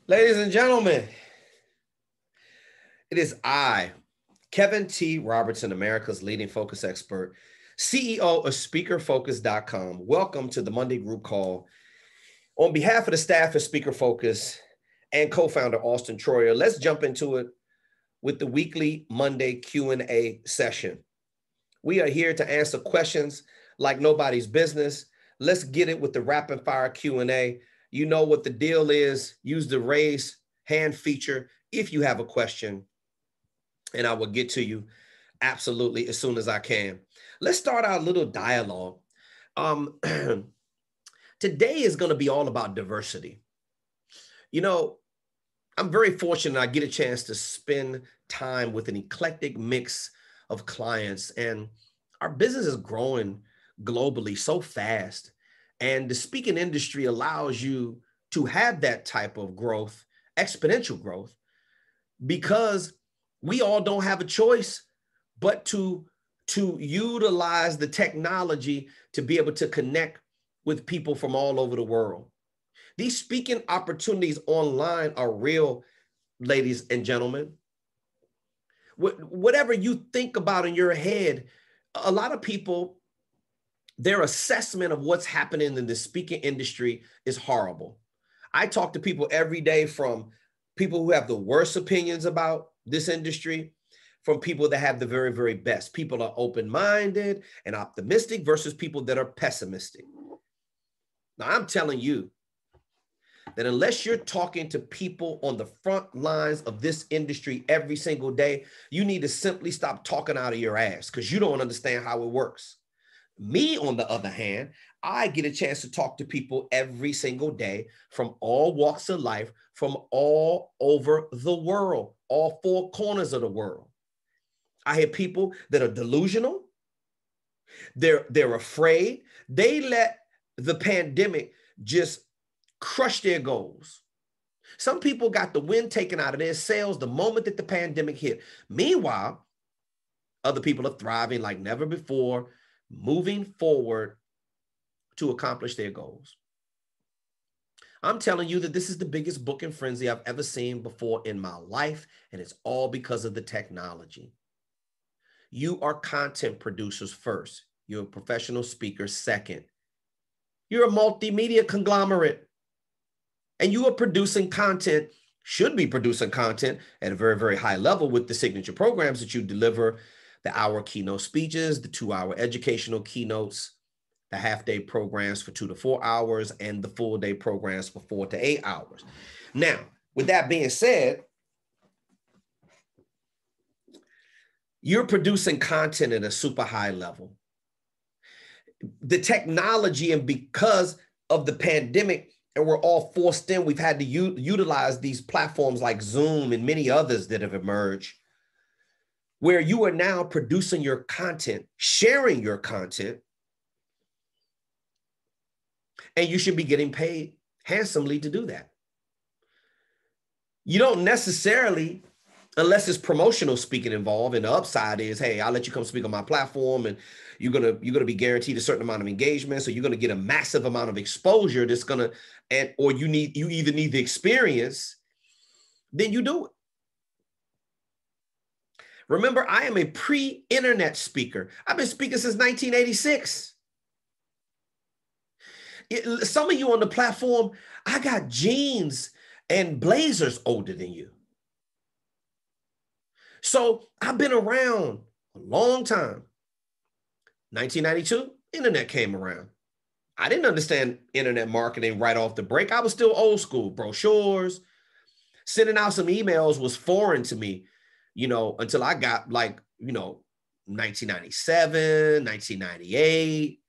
Ladies and gentlemen, it is I, Kevin T. Robertson, America's leading focus expert, CEO of SpeakerFocus.com. Welcome to the Monday group call. On behalf of the staff at Speaker Focus and co-founder Auston Troyer, let's jump into it with the weekly Monday Q&A session. We are here to answer questions like nobody's business. Let's get it with the rapid fire Q&A. You know what the deal is. Use the raise hand feature if you have a question, and I will get to you absolutely as soon as I can. Let's start our little dialogue. Today is going to be all about diversity. You know, I'm very fortunate I get a chance to spend time with an eclectic mix of clients, and our business is growing globally so fast. And the speaking industry allows you to have that type of growth, exponential growth, because we all don't have a choice but to utilize the technology to be able to connect with people from all over the world. These speaking opportunities online are real, ladies and gentlemen. Whatever you think about in your head, a lot of people, their assessment of what's happening in the speaking industry is horrible. I talk to people every day, from people who have the worst opinions about this industry, from people that have the very, very best. People are open-minded and optimistic versus people that are pessimistic. Now, I'm telling you that unless you're talking to people on the front lines of this industry every single day, you need to simply stop talking out of your ass because you don't understand how it works. Me, on the other hand, I get a chance to talk to people every single day from all walks of life, from all over the world, all four corners of the world. I hear people that are delusional. They're afraid. They let the pandemic just crush their goals. Some people got the wind taken out of their sails the moment that the pandemic hit. Meanwhile, other people are thriving like never before, moving forward to accomplish their goals. I'm telling you that this is the biggest booking frenzy I've ever seen before in my life, and it's all because of the technology. You are content producers first. You're a professional speaker second. You're a multimedia conglomerate, and you are producing content, should be producing content at a very, very high level with the signature programs that you deliver, the hour keynote speeches, the 2-hour educational keynotes, the half-day programs for 2 to 4 hours, and the full-day programs for 4 to 8 hours. Now, with that being said, you're producing content at a super high level. The technology, and because of the pandemic, and we're all forced in, we've had to utilize these platforms like Zoom and many others that have emerged, where you are now producing your content, sharing your content, and you should be getting paid handsomely to do that. You don't necessarily, unless it's promotional speaking involved, and the upside is, hey, I'll let you come speak on my platform, and you're gonna be guaranteed a certain amount of engagement, so you're gonna get a massive amount of exposure that's gonna, or you either need the experience, then you do it. Remember, I am a pre-internet speaker. I've been speaking since 1986. Some of you on the platform, I got jeans and blazers older than you. So I've been around a long time. 1992, internet came around. I didn't understand internet marketing right off the break. I was still old school. Brochures, sending out some emails was foreign to me, until I got 1997, 1998,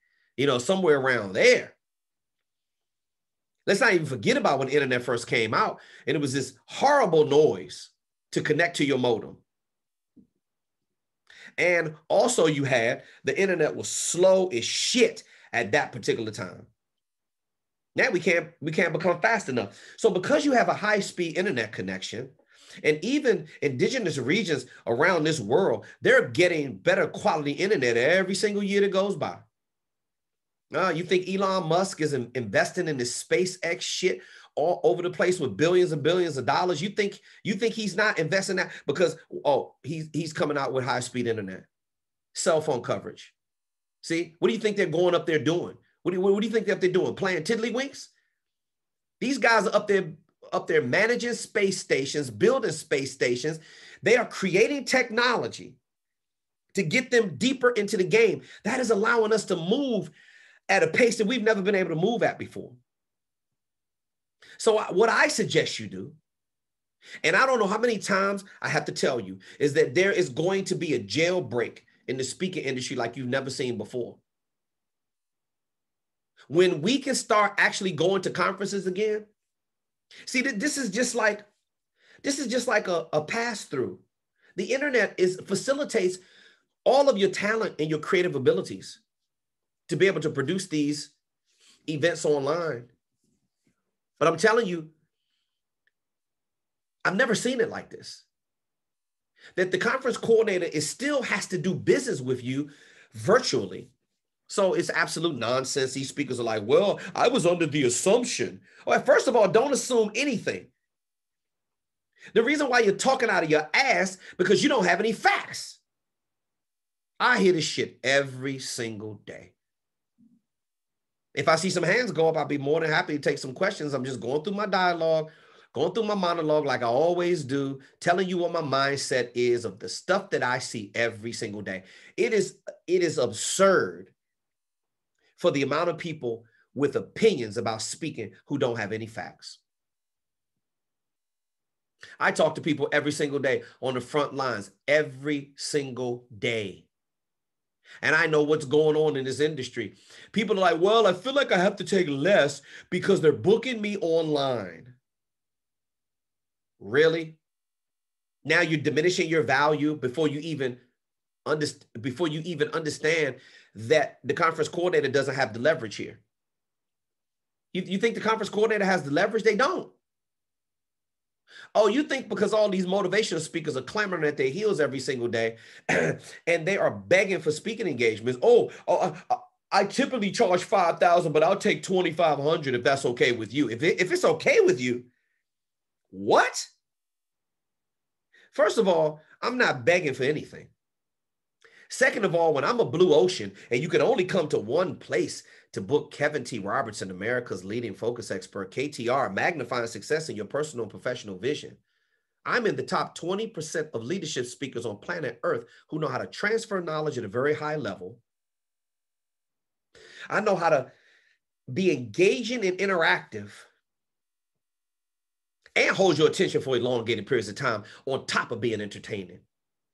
somewhere around there. Let's not even forget about when the internet first came out, and it was this horrible noise to connect to your modem. And also you had, the internet was slow as shit at that particular time. Now we can't become fast enough. So because you have a high-speed internet connection, and even indigenous regions around this world, they're getting better quality internet every single year that goes by. You think Elon Musk is investing in this SpaceX shit all over the place with billions and billions of dollars. You think he's not investing that because, oh, he's coming out with high-speed internet, cell phone coverage. See, what do you think they're going up there doing? What do you think they're doing? Playing tiddlywinks? These guys are up there managing space stations, building space stations. They are creating technology to get them deeper into the game. That is allowing us to move at a pace that we've never been able to move at before. So what I suggest you do, and I don't know how many times I have to tell you, is that there is going to be a jailbreak in the speaking industry like you've never seen before. When we can start actually going to conferences again, see, this is just like a pass-through. The internet facilitates all of your talent and your creative abilities to be able to produce these events online. But I'm telling you, I've never seen it like this. That the conference coordinator still has to do business with you virtually. So it's absolute nonsense. These speakers are like, well, I was under the assumption. Well, first of all, don't assume anything. The reason why you're talking out of your ass because you don't have any facts. I hear this shit every single day. If I see some hands go up, I'll be more than happy to take some questions. I'm just going through my dialogue, going through my monologue like I always do, telling you what my mindset is of the stuff that I see every single day. It is absurd for the amount of people with opinions about speaking who don't have any facts. I talk to people every single day on the front lines, every single day. And I know what's going on in this industry. People are like, well, I feel like I have to take less because they're booking me online. Really? Now you're diminishing your value before you even understand that the conference coordinator doesn't have the leverage here. You think the conference coordinator has the leverage? They don't. Oh, you think because all these motivational speakers are clamoring at their heels every single day and they are begging for speaking engagements. I typically charge $5,000, but I'll take $2,500 if that's okay with you. If it's okay with you, what? First of all, I'm not begging for anything. Second of all, when I'm a blue ocean and you can only come to one place to book Kevin T. Robertson, America's leading focus expert, KTR, magnifying success in your personal and professional vision. I'm in the top 20% of leadership speakers on planet Earth who know how to transfer knowledge at a very high level. I know how to be engaging and interactive and hold your attention for elongated periods of time on top of being entertaining.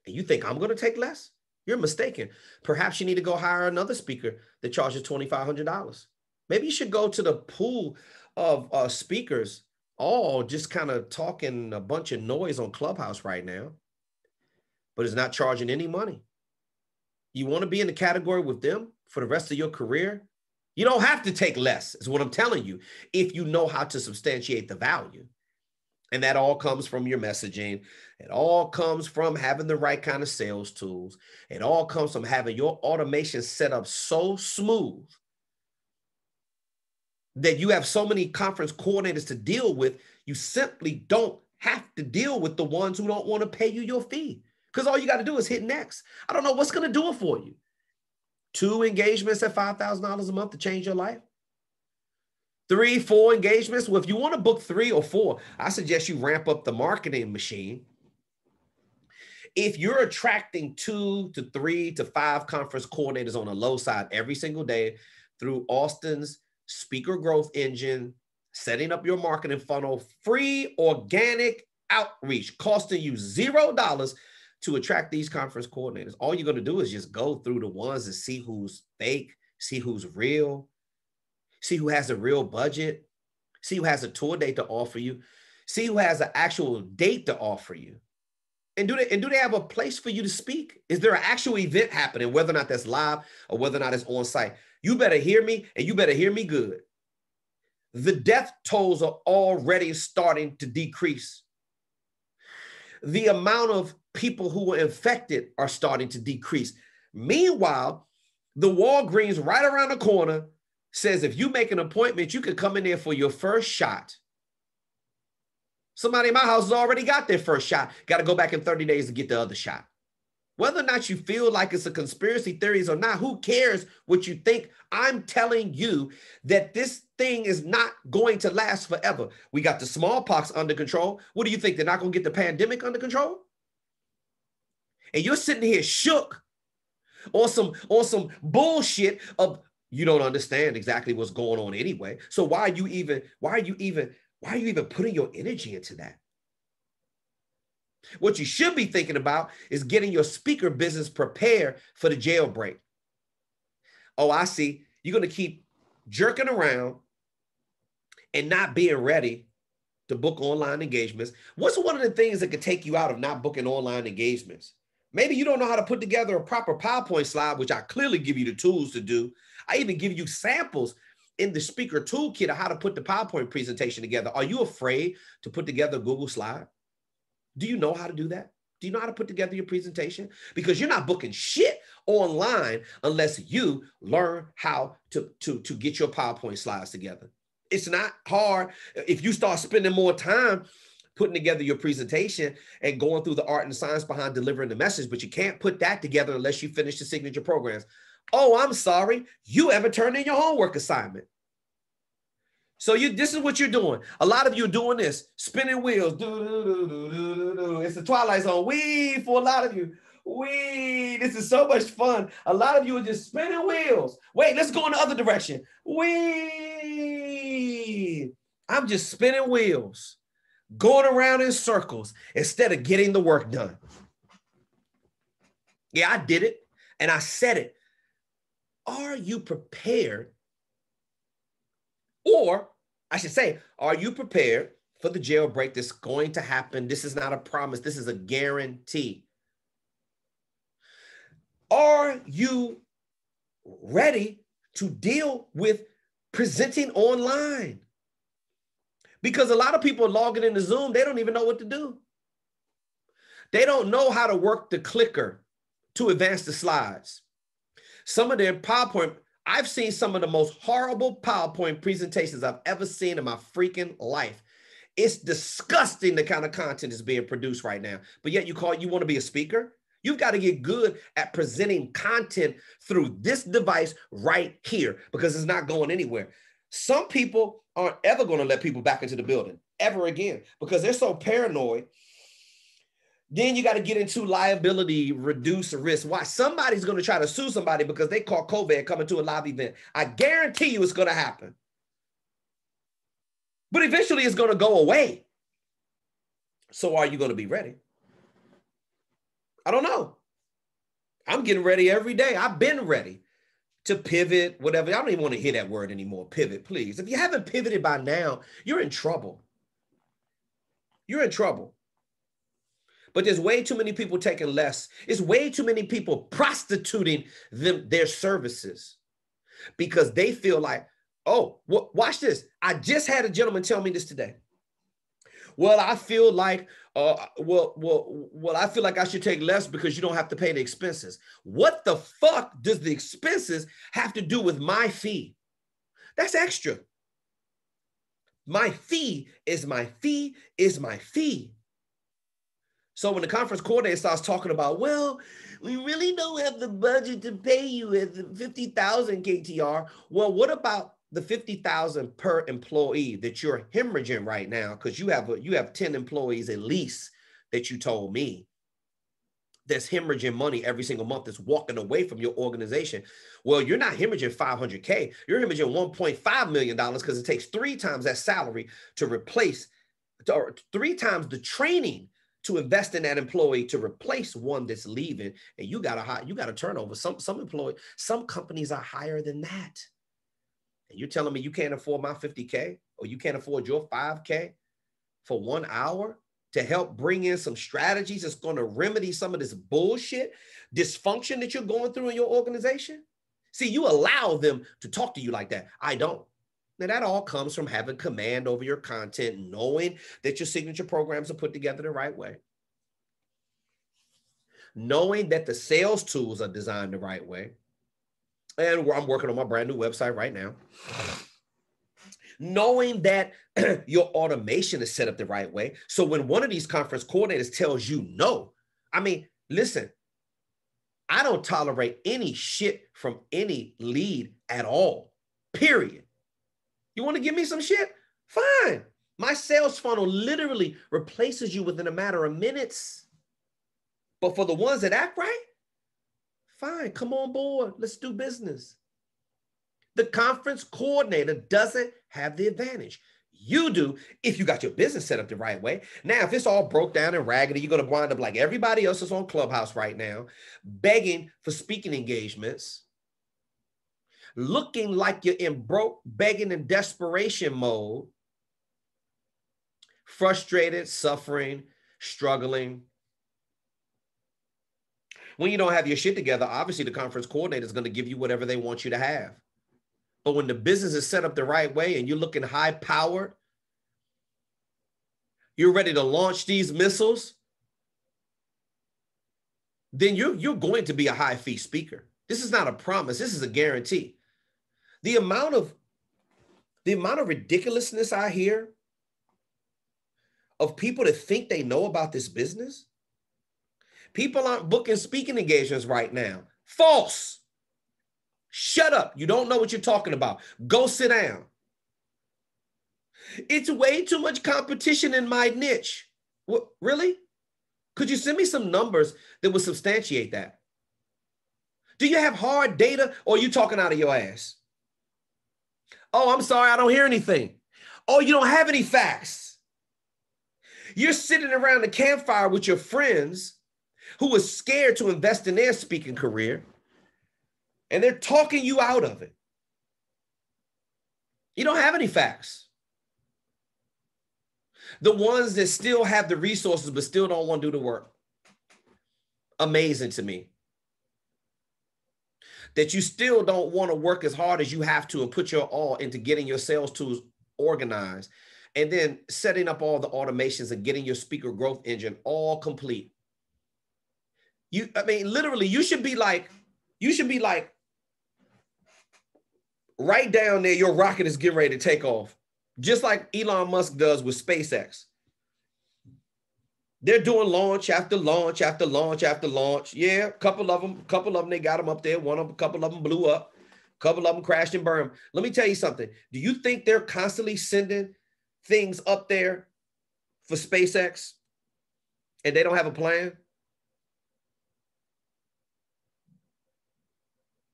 And you think I'm going to take less? You're mistaken. Perhaps you need to go hire another speaker that charges $2,500. Maybe you should go to the pool of speakers all just kind of talking a bunch of noise on Clubhouse right now, but it's not charging any money. You want to be in the category with them for the rest of your career? You don't have to take less, is what I'm telling you, if you know how to substantiate the value. And that all comes from your messaging. It all comes from having the right kind of sales tools. It all comes from having your automation set up so smooth that you have so many conference coordinators to deal with. You simply don't have to deal with the ones who don't want to pay you your fee, because all you got to do is hit next. I don't know what's going to do it for you. 2 engagements at $5,000 a month to change your life. 3, 4 engagements. Well, if you want to book 3 or 4, I suggest you ramp up the marketing machine. If you're attracting 2 to 3 to 5 conference coordinators on the low side every single day through Auston's speaker growth engine, setting up your marketing funnel, free organic outreach, costing you $0 to attract these conference coordinators. All you're going to do is just go through the ones and see who's fake, see who's real, see who has a real budget, see who has a tour date to offer you, see who has an actual date to offer you. And do they have a place for you to speak? Is there an actual event happening, whether or not that's live or whether or not it's on site? You better hear me, and you better hear me good. The death tolls are already starting to decrease. The amount of people who were infected are starting to decrease. Meanwhile, the Walgreens right around the corner says if you make an appointment, you can come in there for your first shot Somebody in my house has already got their first shot. Got to go back in 30 days to get the other shot. Whether or not you feel like it's a conspiracy theories or not, who cares what you think? I'm telling you that this thing is not going to last forever. We got the smallpox under control. What do you think? They're not going to get the pandemic under control? And you're sitting here shook on some bullshit of you don't understand exactly what's going on anyway. So why are you even putting your energy into that? What you should be thinking about is getting your speaker business prepared for the jailbreak. Oh, I see. You're going to keep jerking around and not being ready to book online engagements. What's one of the things that could take you out of not booking online engagements? Maybe you don't know how to put together a proper PowerPoint slide, which I clearly give you the tools to do. I even give you samples in the speaker toolkit of how to put the PowerPoint presentation together. Are you afraid to put together a Google slide? Do you know how to do that? Do you know how to put together your presentation? Because you're not booking shit online unless you learn how to get your PowerPoint slides together. It's not hard. If you start spending more time putting together your presentation and going through the art and science behind delivering the message, but you can't put that together unless you finish the signature programs. Oh, I'm sorry. You haven't turned in your homework assignment. So this is what you're doing. A lot of you are doing this, spinning wheels. It's the Twilight Zone. Wee, for a lot of you. Wee, this is so much fun. A lot of you are just spinning wheels. Wait, let's go in the other direction. Wee. I'm just spinning wheels, going around in circles instead of getting the work done. Yeah, I did it. And I said it. Are you prepared? Or I should say, are you prepared for the jailbreak that's going to happen? This is not a promise. This is a guarantee. Are you ready to deal with presenting online? Because a lot of people are logging into Zoom. They don't even know what to do. They don't know how to work the clicker to advance the slides. Some of their PowerPoint, I've seen some of the most horrible PowerPoint presentations I've ever seen in my freaking life. It's disgusting the kind of content is being produced right now. But yet you want to be a speaker? You've got to get good at presenting content through this device right here because it's not going anywhere. Some people aren't ever going to let people back into the building ever again because they're so paranoid. Then you got to get into liability, reduce risk. Why? Somebody's going to try to sue somebody because they caught COVID coming to a live event. I guarantee you it's going to happen. But eventually it's going to go away. So are you going to be ready? I don't know. I'm getting ready every day. I've been ready to pivot, whatever. I don't even want to hear that word anymore. Pivot, please. If you haven't pivoted by now, you're in trouble. You're in trouble. But there's way too many people taking less. It's way too many people prostituting their services because they feel like, oh, watch this. I just had a gentleman tell me this today. Well, I feel like, I feel like I should take less because you don't have to pay the expenses. What the fuck does the expenses have to do with my fee? That's extra. My fee is my fee is my fee. So when the conference coordinator starts talking about, well, we really don't have the budget to pay you at the 50,000 KTR. Well, what about the 50,000 per employee that you're hemorrhaging right now? Because you have 10 employees at least that you told me that's hemorrhaging money every single month that's walking away from your organization. Well, you're not hemorrhaging 500K. You're hemorrhaging $1.5 million because it takes 3 times that salary to replace, or 3 times the training to invest in that employee to replace one that's leaving, and you got a turnover. Some companies are higher than that. And you're telling me you can't afford my 50K or you can't afford your 5K for 1 hour to help bring in some strategies that's going to remedy some of this bullshit, dysfunction that you're going through in your organization? See, you allow them to talk to you like that. I don't. Now, that all comes from having command over your content, knowing that your signature programs are put together the right way, knowing that the sales tools are designed the right way. And I'm working on my brand new website right now. knowing that your automation is set up the right way. So when one of these conference coordinators tells you no, I mean, listen, I don't tolerate any shit from any lead at all, period. You want to give me some shit? Fine. My sales funnel literally replaces you within a matter of minutes. But for the ones that act right, fine, come on board. Let's do business. The conference coordinator doesn't have the advantage. You do if you got your business set up the right way. Now, if it's all broke down and raggedy, you're going to wind up like everybody else is on Clubhouse right now, begging for speaking engagements, looking like you're in broke, begging, and desperation mode, frustrated, suffering, struggling. When you don't have your shit together, obviously the conference coordinator is going to give you whatever they want you to have. But when the business is set up the right way and you're looking high powered, you're ready to launch these missiles, then you're going to be a high fee speaker. This is not a promise. This is a guarantee. The amount of ridiculousness I hear of people that think they know about this business. People aren't booking speaking engagements right now. False. Shut up. You don't know what you're talking about. Go sit down. It's way too much competition in my niche. What, really? Could you send me some numbers that would substantiate that? Do you have hard data or are you talking out of your ass? Oh, I'm sorry, I don't hear anything. Oh, you don't have any facts. You're sitting around the campfire with your friends who are scared to invest in their speaking career, and they're talking you out of it. You don't have any facts. The ones that still have the resources but still don't want to do the work. Amazing to me. That you still don't want to work as hard as you have to and put your all into getting your sales tools organized and then setting up all the automations and getting your speaker growth engine all complete. Literally, you should be like right down there, your rocket is getting ready to take off, just like Elon Musk does with SpaceX. They're doing launch after launch after launch after launch. Yeah, a couple of them, they got them up there. A couple of them blew up. A couple of them crashed and burned. Let me tell you something. Do you think they're constantly sending things up there for SpaceX and they don't have a plan?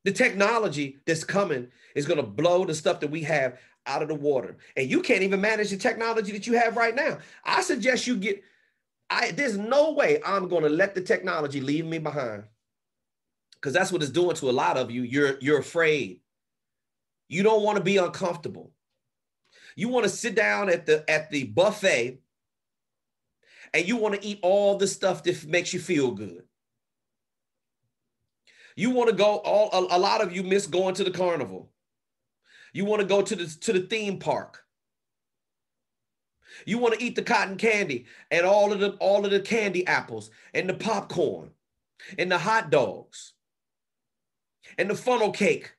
The technology that's coming is going to blow the stuff that we have out of the water. And you can't even manage the technology that you have right now. I suggest you there's no way I'm going to let the technology leave me behind, because that's what it's doing to a lot of you. You're afraid. You don't want to be uncomfortable. You want to sit down at the buffet and you want to eat all the stuff that makes you feel good. You want to go, a lot of you miss going to the carnival. You want to go to the theme park. You want to eat the cotton candy and all of the candy apples and the popcorn and the hot dogs and the funnel cake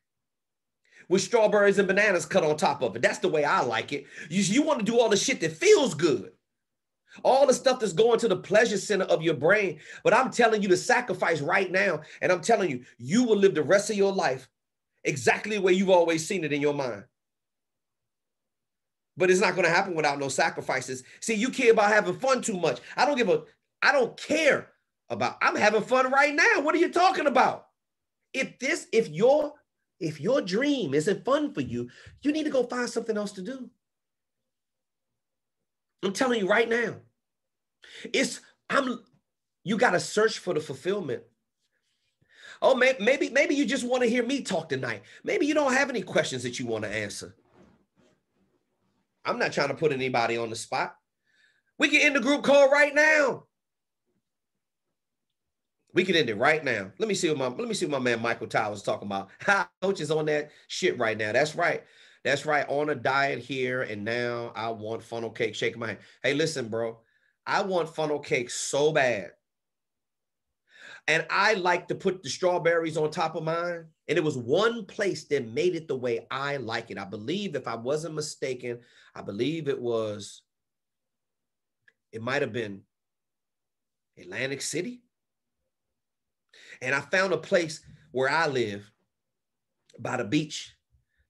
with strawberries and bananas cut on top of it. That's the way I like it. You want to do all the shit that feels good. All the stuff that's going to the pleasure center of your brain. But I'm telling you to sacrifice right now. And I'm telling you, you will live the rest of your life exactly the way you've always seen it in your mind. But it's not going to happen without no sacrifices. See, you care about having fun too much. I don't care about, I'm having fun right now. What are you talking about? If your dream isn't fun for you, you need to go find something else to do. I'm telling you right now, you got to search for the fulfillment. Oh, maybe you just want to hear me talk tonight. Maybe you don't have any questions that you want to answer. I'm not trying to put anybody on the spot. We can end the group call right now. We can end it right now. Let me see what my man Michael Tyler's talking about. Coach is on that shit right now. That's right. That's right. On a diet here, and now I want funnel cake. Shaking my hand. Hey, listen, bro. I want funnel cake so bad. And I like to put the strawberries on top of mine. And it was one place that made it the way I like it. I believe, if I wasn't mistaken, I believe it might have been Atlantic City. And I found a place where I live by the beach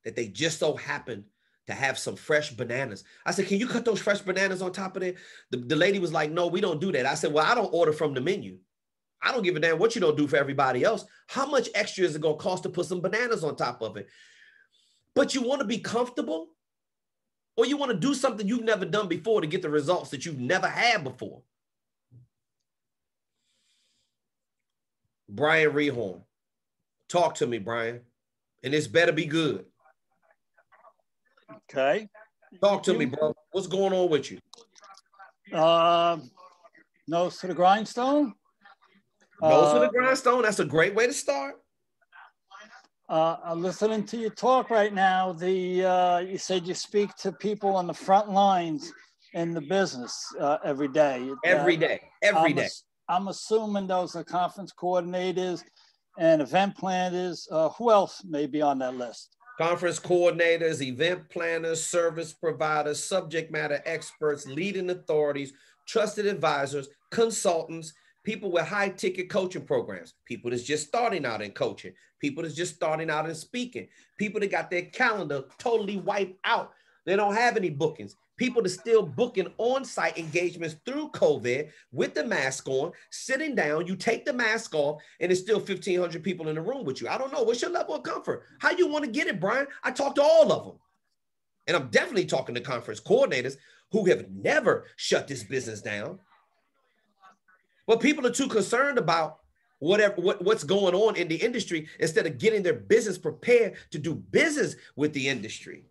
that they just so happened to have some fresh bananas. I said, can you cut those fresh bananas on top of it? The lady was like, no, we don't do that. I said, well, I don't order from the menu. I don't give a damn what you don't do for everybody else. How much extra is it going to cost to put some bananas on top of it? But you want to be comfortable, or you want to do something you've never done before to get the results that you've never had before. Brian Rehorn, talk to me, Brian. And this better be good. Okay. Talk to me, bro. What's going on with you? Nose to the grindstone. Nose to the grindstone. That's a great way to start. I'm listening to you talk right now. You said you speak to people on the front lines in the business every day. Every day. I'm assuming those are conference coordinators and event planners. Who else may be on that list? Conference coordinators, event planners, service providers, subject matter experts, leading authorities, trusted advisors, consultants, people with high ticket coaching programs, people that's just starting out in coaching, people that's just starting out in speaking, people that got their calendar totally wiped out. They don't have any bookings. People that's still booking on-site engagements through COVID with the mask on, sitting down, you take the mask off, and there's still 1,500 people in the room with you. I don't know. What's your level of comfort? How you want to get it, Brian? I talk to all of them. And I'm definitely talking to conference coordinators who have never shut this business down. But people are too concerned about what's going on in the industry instead of getting their business prepared to do business with the industry.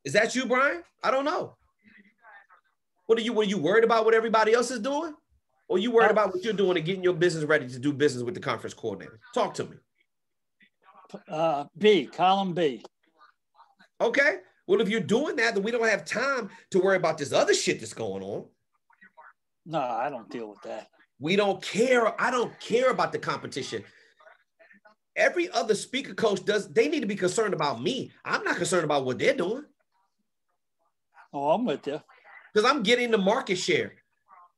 Is that you, Brian? I don't know. Were you worried about what everybody else is doing? Or you worried about what you're doing and getting your business ready to do business with the conference coordinator? Talk to me. Column B. Okay. Well, if you're doing that, then we don't have time to worry about this other shit that's going on. No, I don't deal with that. We don't care. I don't care about the competition. Every other speaker coach they need to be concerned about me. I'm not concerned about what they're doing. Oh, I'm with you. Because I'm getting the market share.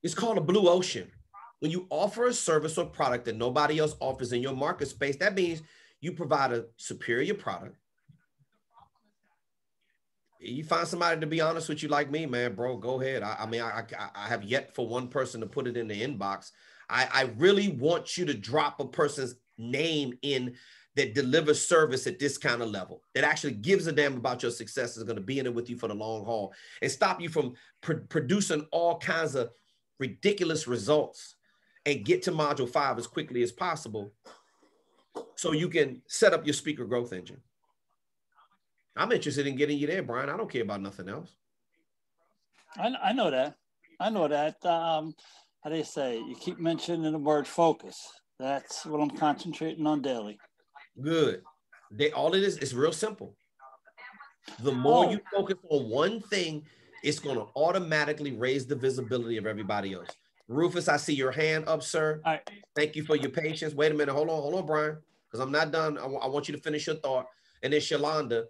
It's called a blue ocean. When you offer a service or product that nobody else offers in your market space, that means you provide a superior product. You find somebody to be honest with you like me, man, bro, go ahead. I have yet for one person to put it in the inbox. I really want you to drop a person's name in that delivers service at this kind of level, that actually gives a damn about your success, is going to be in it with you for the long haul and stop you from producing all kinds of ridiculous results and get to module 5 as quickly as possible so you can set up your speaker growth engine. I'm interested in getting you there, Brian. I don't care about nothing else. I know that. How do you say? You keep mentioning the word focus. That's what I'm concentrating on daily. Good. All it is real simple. The more you focus on one thing, it's going to automatically raise the visibility of everybody else. Rufus, I see your hand up, sir. All right. Thank you for your patience. Wait a minute. Hold on, Brian, because I'm not done. I want you to finish your thought. And then Shalonda,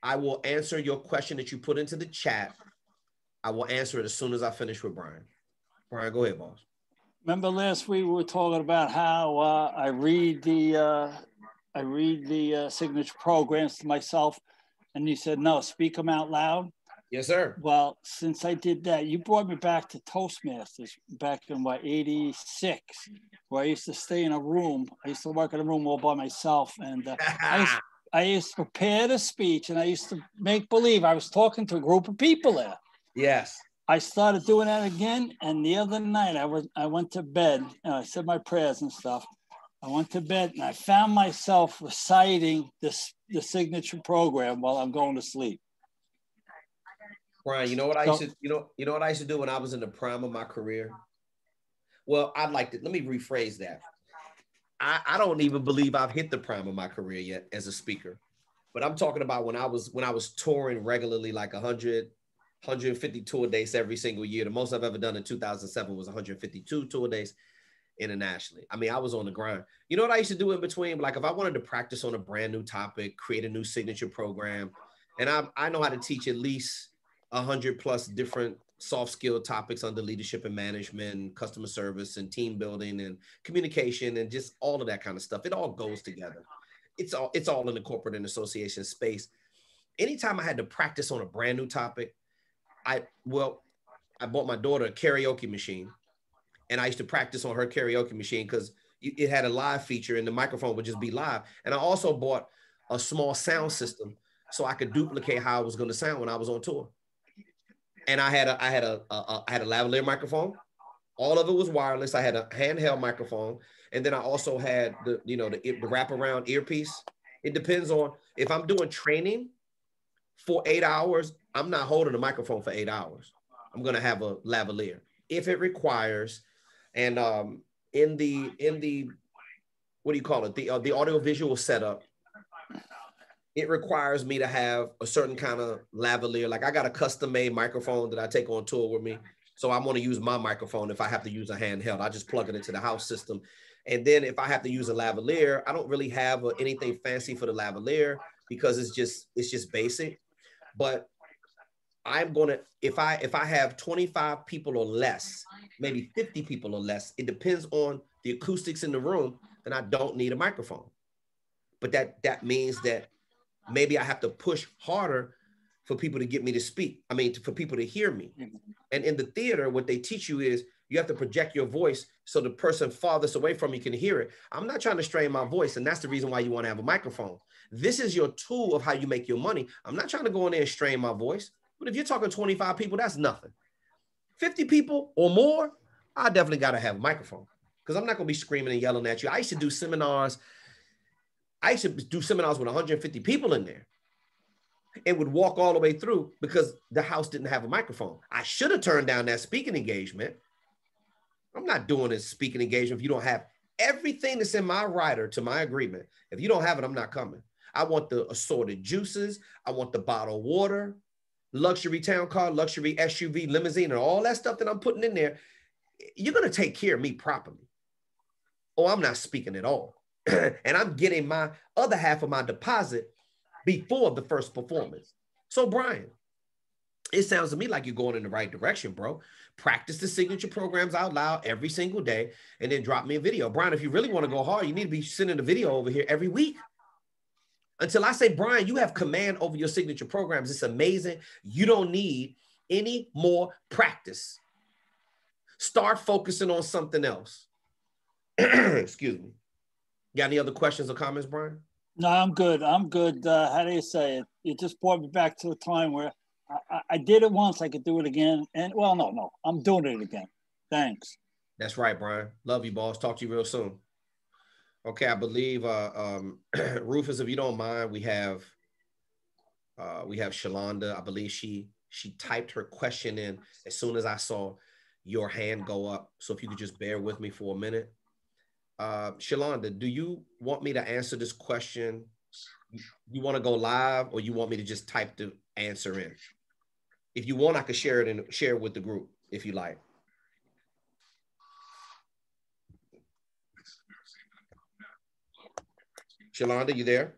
I will answer your question that you put into the chat. I will answer it as soon as I finish with Brian. Brian, go ahead, boss. Remember last week we were talking about how I read the signature programs to myself, and you said, no, speak them out loud. Yes, sir. Well, since I did that, you brought me back to Toastmasters back in 86, where I used to stay in a room. I used to work in a room all by myself, and I used to prepare the speech, and I used to make believe I was talking to a group of people there. Yes. I started doing that again, and the other night I went to bed, and I said my prayers and stuff. I went to bed, and I found myself reciting the signature program while I'm going to sleep. Brian, you know what I used to, you know what I used to do when I was in the prime of my career? Well, let me rephrase that. I don't even believe I've hit the prime of my career yet as a speaker, but I'm talking about when I was touring regularly, like 150 tour days every single year. The most I've ever done in 2007 was 152 tour days. internationally. I mean, I was on the grind. You know what I used to do in between? Like if I wanted to practice on a brand new topic, create a new signature program, and I know how to teach at least 100 plus different soft skill topics under leadership and management, customer service and team building and communication and just all of that kind of stuff. It all goes together. It's all in the corporate and association space. Anytime I had to practice on a brand new topic, I bought my daughter a karaoke machine, and I used to practice on her karaoke machine because it had a live feature and the microphone would just be live. And I also bought a small sound system so I could duplicate how I was going to sound when I was on tour. And I had a lavalier microphone. All of it was wireless. I had a handheld microphone, and then I also had the wraparound earpiece. It depends on if I'm doing training for 8 hours. I'm not holding a microphone for 8 hours. I'm going to have a lavalier if it requires. And in the what do you call it? The audio visual setup, it requires me to have a certain kind of lavalier. Like I got a custom made microphone that I take on tour with me. So I want to use my microphone. If I have to use a handheld, I just plug it into the house system. And then if I have to use a lavalier, I don't really have anything fancy for the lavalier because it's just basic. But I'm going to, if I have 25 people or less, maybe 50 people or less, it depends on the acoustics in the room, then I don't need a microphone. But that means that maybe I have to push harder for people to get me to speak. I mean, for people to hear me. And in the theater, what they teach you is you have to project your voice so the person farthest away from you can hear it. I'm not trying to strain my voice, and that's the reason why you want to have a microphone. This is your tool of how you make your money. I'm not trying to go in there and strain my voice, but if you're talking 25 people, that's nothing. 50 people or more, I definitely got to have a microphone because I'm not going to be screaming and yelling at you. I used to do seminars with 150 people in there and would walk all the way through because the house didn't have a microphone. I should have turned down that speaking engagement. I'm not doing a speaking engagement if you don't have everything that's in my rider to my agreement. If you don't have it, I'm not coming. I want the assorted juices. I want the bottled water, luxury town car, luxury SUV, limousine, and all that stuff that I'm putting in there. You're going to take care of me properly. Oh, I'm not speaking at all. And I'm getting my other half of my deposit before the first performance. So Brian, it sounds to me like you're going in the right direction, bro. Practice the signature programs out loud every single day and then drop me a video. Brian, if you really want to go hard, you need to be sending a video over here every week. Until I say, Brian, you have command over your signature programs. It's amazing. You don't need any more practice. Start focusing on something else. Excuse me. Got any other questions or comments, Brian? No, I'm good. I'm good. How do you say it? You just brought me back to a time where I did it once. I could do it again. And well, no, I'm doing it again. Thanks. That's right, Brian. Love you, boss. Talk to you real soon. Okay, I believe Rufus, if you don't mind, we have Shalonda. I believe she typed her question in as soon as I saw your hand go up. So if you could just bear with me for a minute. Shalonda, do you want me to answer this question? You want to go live, or you want me to just type the answer in? If you want, I could share it with the group if you like. Shalonda, you there?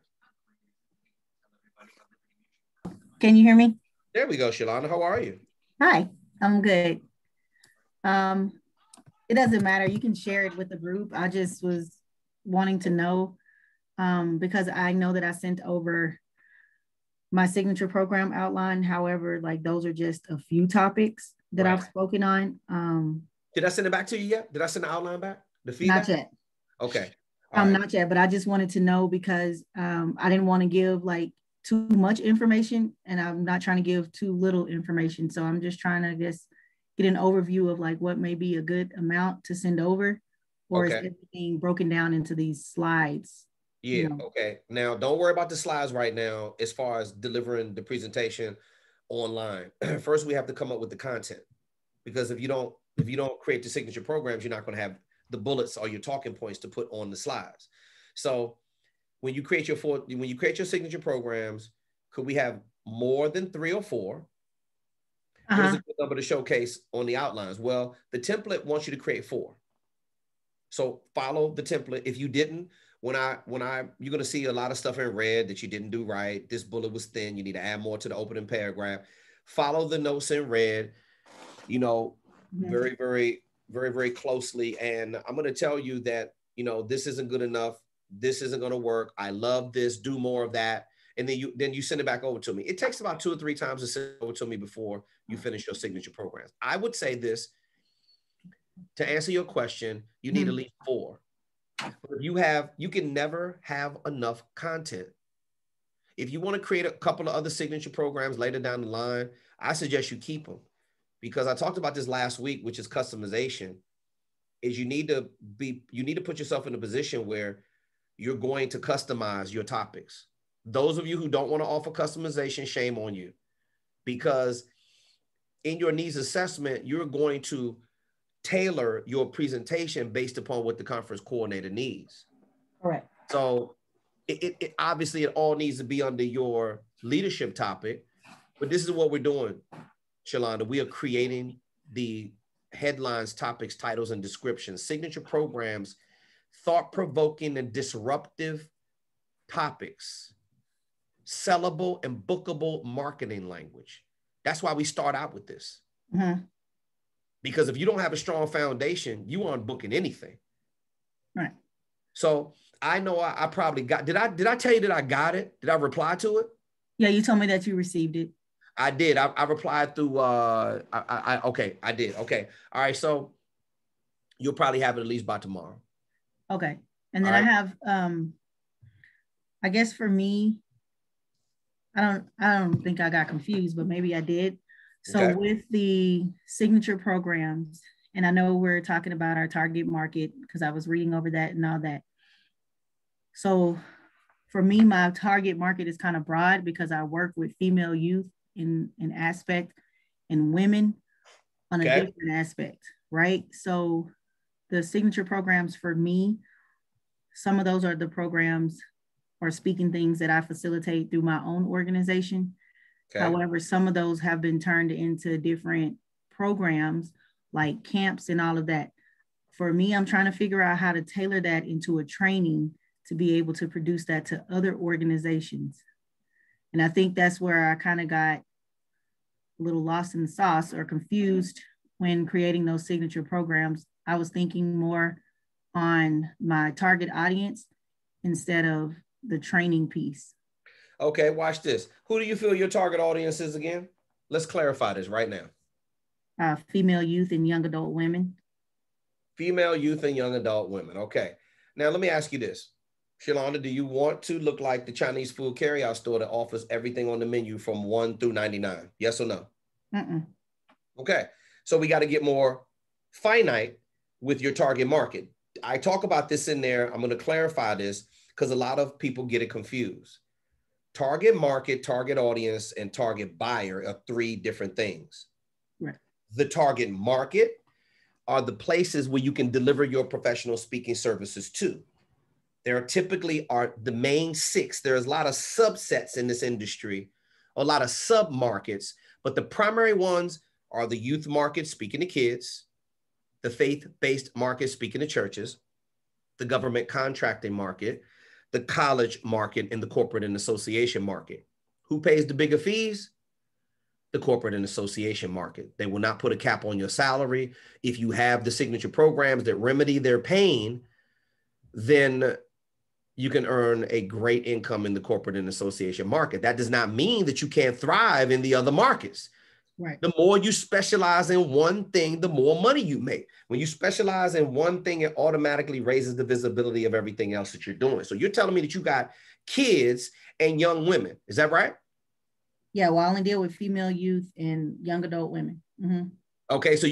Can you hear me? There we go, Shalonda. How are you? Hi, I'm good. It doesn't matter. You can share it with the group. I just was wanting to know because I know that I sent over my signature program outline. However, like those are just a few topics that I've spoken on. Did I send it back to you yet? Did I send the outline back? The feedback? Not yet. Okay. Not yet, but I just wanted to know because I didn't want to give like too much information and I'm not trying to give too little information. So I'm just trying to get an overview of like what may be a good amount to send over, or is everything broken down into these slides? Yeah, you know? Okay. Now, don't worry about the slides right now as far as delivering the presentation online. First, we have to come up with the content, because if you don't create the signature programs, you're not going to have the bullets or your talking points to put on the slides. So when you create your signature programs, could we have more than 3 or 4? What is a good number to showcase on the outlines? Well, the template wants you to create 4. So follow the template. If you didn't, you're going to see a lot of stuff in red that you didn't do right. This bullet was thin. You need to add more to the opening paragraph. Follow the notes in red, you know, very, very, very, very closely. And I'm going to tell you that, you know, this isn't good enough. This isn't going to work. I love this. Do more of that. And then you send it back over to me. It takes about 2 or 3 times to send it over to me before you finish your signature programs. I would say this, to answer your question, you need at least 4. You can never have enough content. If you want to create a couple of other signature programs later down the line, I suggest you keep them, because I talked about this last week, which is customization. Is you need to put yourself in a position where you're going to customize your topics. Those of you who don't want to offer customization, shame on you, because in your needs assessment, you're going to tailor your presentation based upon what the conference coordinator needs. Correct. So it obviously it all needs to be under your leadership topic, but this is what we're doing, Shalonda. We are creating the headlines, topics, titles, and descriptions, signature programs, thought-provoking and disruptive topics, sellable and bookable marketing language. That's why we start out with this. Because if you don't have a strong foundation, you aren't booking anything. Right. So I know I probably got, did I tell you that I got it? Did I reply to it? Yeah, you told me that you received it. I did. I replied through, okay, I did. Okay. All right. So you'll probably have it at least by tomorrow. Okay. And then All right. I have, I guess for me, I don't think I got confused, but maybe I did. So Okay. with the signature programs, and I know we're talking about our target market because I was reading over that and all that. So for me, my target market is kind of broad because I work with female youth in an aspect and women on a different aspect, right? So the signature programs for me, some of those are the programs or speaking things that I facilitate through my own organization. Okay. However, some of those have been turned into different programs like camps and all of that. For me, I'm trying to figure out how to tailor that into a training to be able to produce that to other organizations. And I think that's where I kind of got a little lost in the sauce or confused when creating those signature programs. I was thinking more on my target audience instead of the training piece. Okay, watch this. Who do you feel your target audience is again? Let's clarify this right now. Female youth and young adult women. Female youth and young adult women. Okay. Now, let me ask you this. Shalonda, do you want to look like the Chinese food carryout store that offers everything on the menu from 1 through 99? Yes or no? Okay. So we got to get more finite with your target market. I talk about this in there. I'm going to clarify this because a lot of people get it confused. Target market, target audience, and target buyer are 3 different things. Right. The target market are the places where you can deliver your professional speaking services to. There typically are the main 6. There's a lot of subsets in this industry, a lot of sub-markets, but the primary ones are the youth market, speaking to kids, the faith-based market, speaking to churches, the government contracting market, the college market, and the corporate and association market. Who pays the bigger fees? The corporate and association market. They will not put a cap on your salary. If you have the signature programs that remedy their pain, then you can earn a great income in the corporate and association market. That does not mean that you can't thrive in the other markets. Right. The more you specialize in one thing, the more money you make. When you specialize in one thing, it automatically raises the visibility of everything else that you're doing. So you're telling me that you got kids and young women. Is that right? Yeah, well, I only deal with female youth and young adult women. Okay, so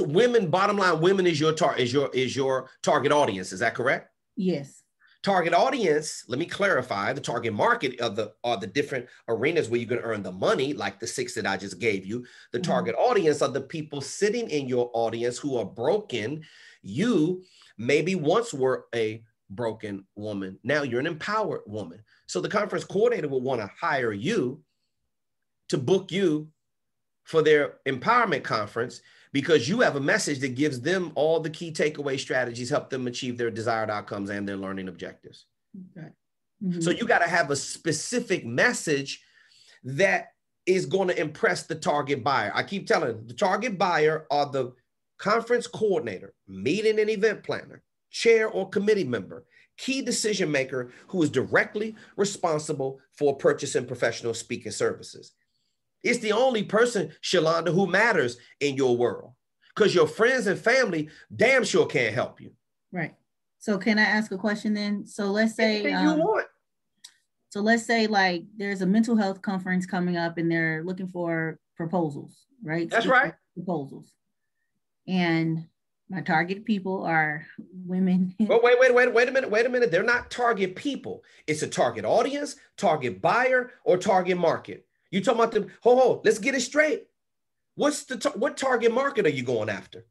women, bottom line, women is your target audience. Is that correct? Yes. Target audience, let me clarify, the target market are the different arenas where you can earn the money, like the 6 that I just gave you. The target audience are the people sitting in your audience who are broken. You maybe once were a broken woman. Now you're an empowered woman. So the conference coordinator will want to hire you to book you for their empowerment conference because you have a message that gives them all the key takeaway strategies, help them achieve their desired outcomes and their learning objectives. Okay. Mm-hmm. So you got to have a specific message that is going to impress the target buyer. I keep telling them, the target buyer are the conference coordinator, meeting and event planner, chair or committee member, key decision maker who is directly responsible for purchasing professional speaking services. It's the only person, Shalonda, who matters in your world, because your friends and family damn sure can't help you. Right. So can I ask a question then? So let's say anything you want. So let's say like there's a mental health conference coming up and they're looking for proposals, right? That's right. Proposals. And my target people are women. Well, wait a minute. They're not target people. It's a target audience, target buyer, or target market. You talking about them? Let's get it straight. What target market are you going after?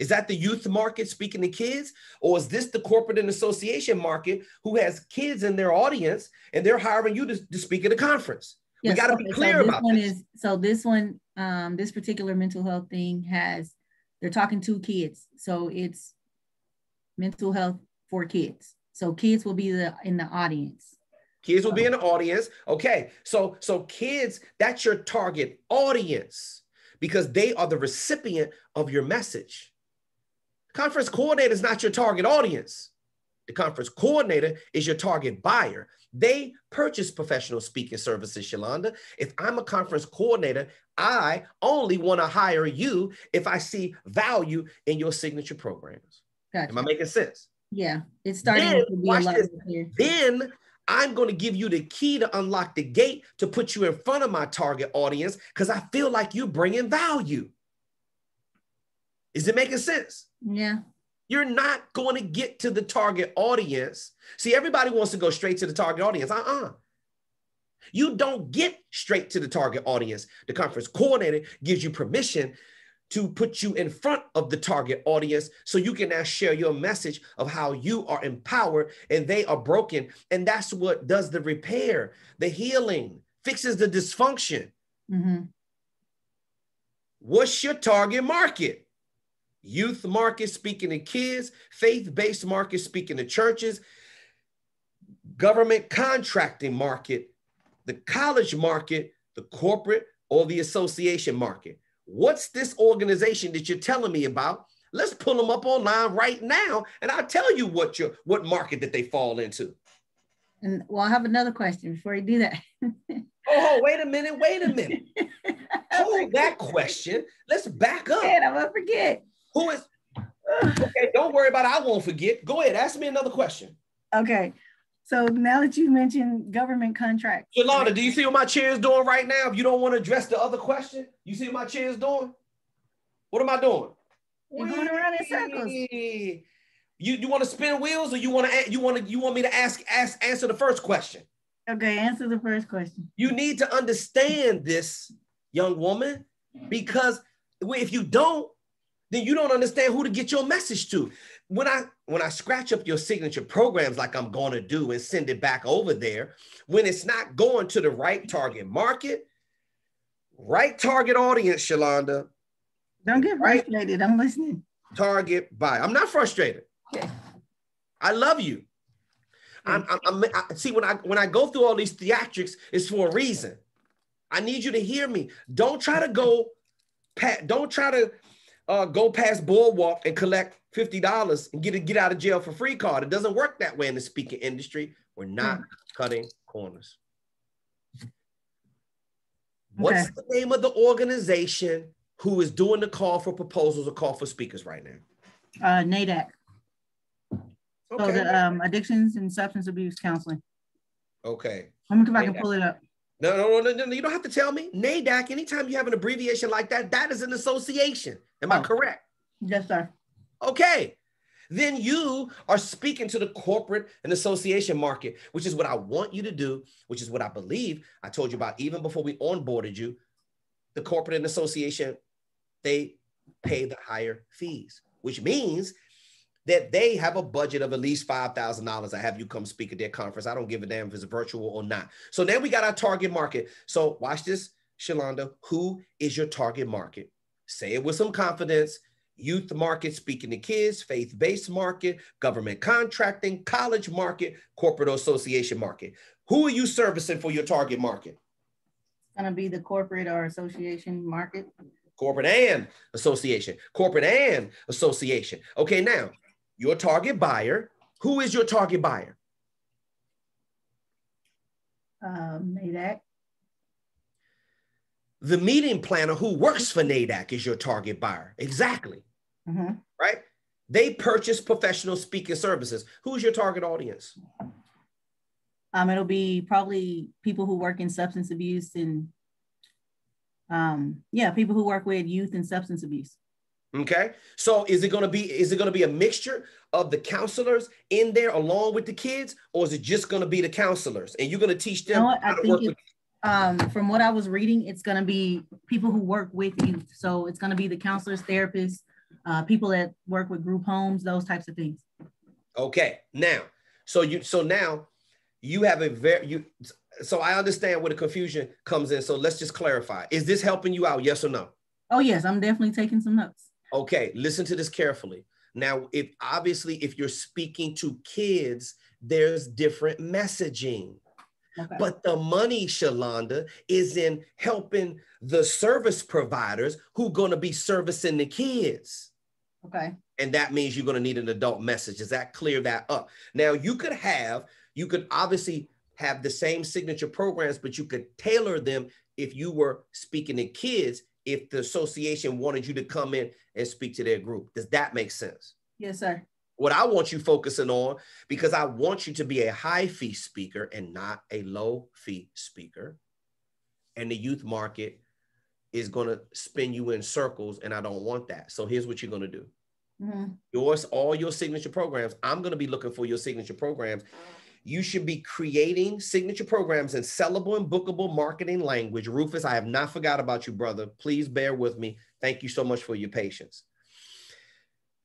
Is that the youth market speaking to kids? Or is this the corporate and association market who has kids in their audience and they're hiring you to speak at a conference? Yes, we got to be clear about this. This particular mental health thing they're talking to kids. So it's mental health for kids. So kids will be in the audience. Kids will be in the audience. Okay, so kids, that's your target audience because they are the recipient of your message. Conference coordinator is not your target audience. The conference coordinator is your target buyer. They purchase professional speaking services, Shalonda. If I'm a conference coordinator, I only want to hire you if I see value in your signature programs. Gotcha. Am I making sense? Yeah, it's starting to be a lot here. Then I'm going to give you the key to unlock the gate to put you in front of my target audience because I feel like you're bringing value. Is it making sense? Yeah. You're not going to get to the target audience. See, everybody wants to go straight to the target audience. You don't get straight to the target audience. The conference coordinator gives you permission to put you in front of the target audience so you can now share your message of how you are empowered and they are broken. And that's what does the repair, the healing, fixes the dysfunction. Mm-hmm. What's your target market? Youth market, speaking to kids, faith-based market, speaking to churches, government contracting market, the college market, the corporate or the association market. What's this organization that you're telling me about? Let's pull them up online right now, and I'll tell you what market that they fall into. And well, I have another question before you do that. Wait a minute. Hold that question. Let's back up. I'm gonna forget. Who is? Okay, don't worry about it. I won't forget. Go ahead. Ask me another question. Okay. So now that you mentioned government contracts. Yolanda, do you see what my chair is doing right now? If you don't want to address the other question, you see what my chair is doing? What am I doing? You're going around in circles. You want to spin wheels, or you want me to answer the first question? Okay, answer the first question. You need to understand this, young woman, because if you don't, then you don't understand who to get your message to. When I scratch up your signature programs like I'm going to do and send it back over there, when it's not going to the right target market, right target audience, Shalonda. Don't get frustrated. I'm listening. Target buyer. I'm not frustrated. Okay. I love you. See, when I go through all these theatrics, it's for a reason. I need you to hear me. Don't try to go past Boardwalk and collect $50 and get out of jail for free card. It doesn't work that way in the speaking industry. We're not cutting corners. What's the name of the organization who is doing the call for proposals or call for speakers right now? NADAC. Okay. So the Addictions and Substance Abuse Counseling. Okay. Let me come back and pull it up. No, you don't have to tell me. NADAC, anytime you have an abbreviation like that, that is an association. Am I correct? Yes, sir. Okay. Then you are speaking to the corporate and association market, which is what I want you to do, which is what I believe I told you about even before we onboarded you. The corporate and association, they pay the higher fees, which means that they have a budget of at least $5,000. I have you come speak at their conference. I don't give a damn if it's virtual or not. So now we got our target market. So watch this, Shalonda. Who is your target market? Say it with some confidence. Youth market, speaking to kids, faith-based market, government contracting, college market, corporate association market. Who are you servicing for your target market? It's going to be the corporate or association market. Corporate and association. Corporate and association. Okay, now, your target buyer. Who is your target buyer? NADAC. The meeting planner who works for NADAC is your target buyer. Exactly. Mm-hmm. Right? They purchase professional speaking services. Who's your target audience? It'll be probably people who work in substance abuse and people who work with youth and substance abuse. Okay. So is it going to be a mixture of the counselors in there along with the kids, or is it just going to be the counselors and you're going to teach them how to work with? From what I was reading, it's going to be people who work with youth. So it's going to be the counselors, therapists, people that work with group homes, those types of things. Okay. Now, so now you have so I understand where the confusion comes in. So let's just clarify. Is this helping you out? Yes or no? Oh, yes. I'm definitely taking some notes. Okay. Listen to this carefully. Now, if you're speaking to kids, there's different messaging. Okay. But the money, Shalonda, is in helping the service providers who are going to be servicing the kids. Okay. And that means you're going to need an adult message. Does that clear that up? Now, you could obviously have the same signature programs, but you could tailor them if you were speaking to kids, if the association wanted you to come in and speak to their group. Does that make sense? Yes, sir. What I want you focusing on, because I want you to be a high fee speaker and not a low fee speaker. And the youth market is going to spin you in circles, and I don't want that. So here's what you're going to do. Mm-hmm. All your signature programs, I'm going to be looking for your signature programs. You should be creating signature programs in sellable and bookable marketing language. Rufus, I have not forgot about you, brother. Please bear with me. Thank you so much for your patience.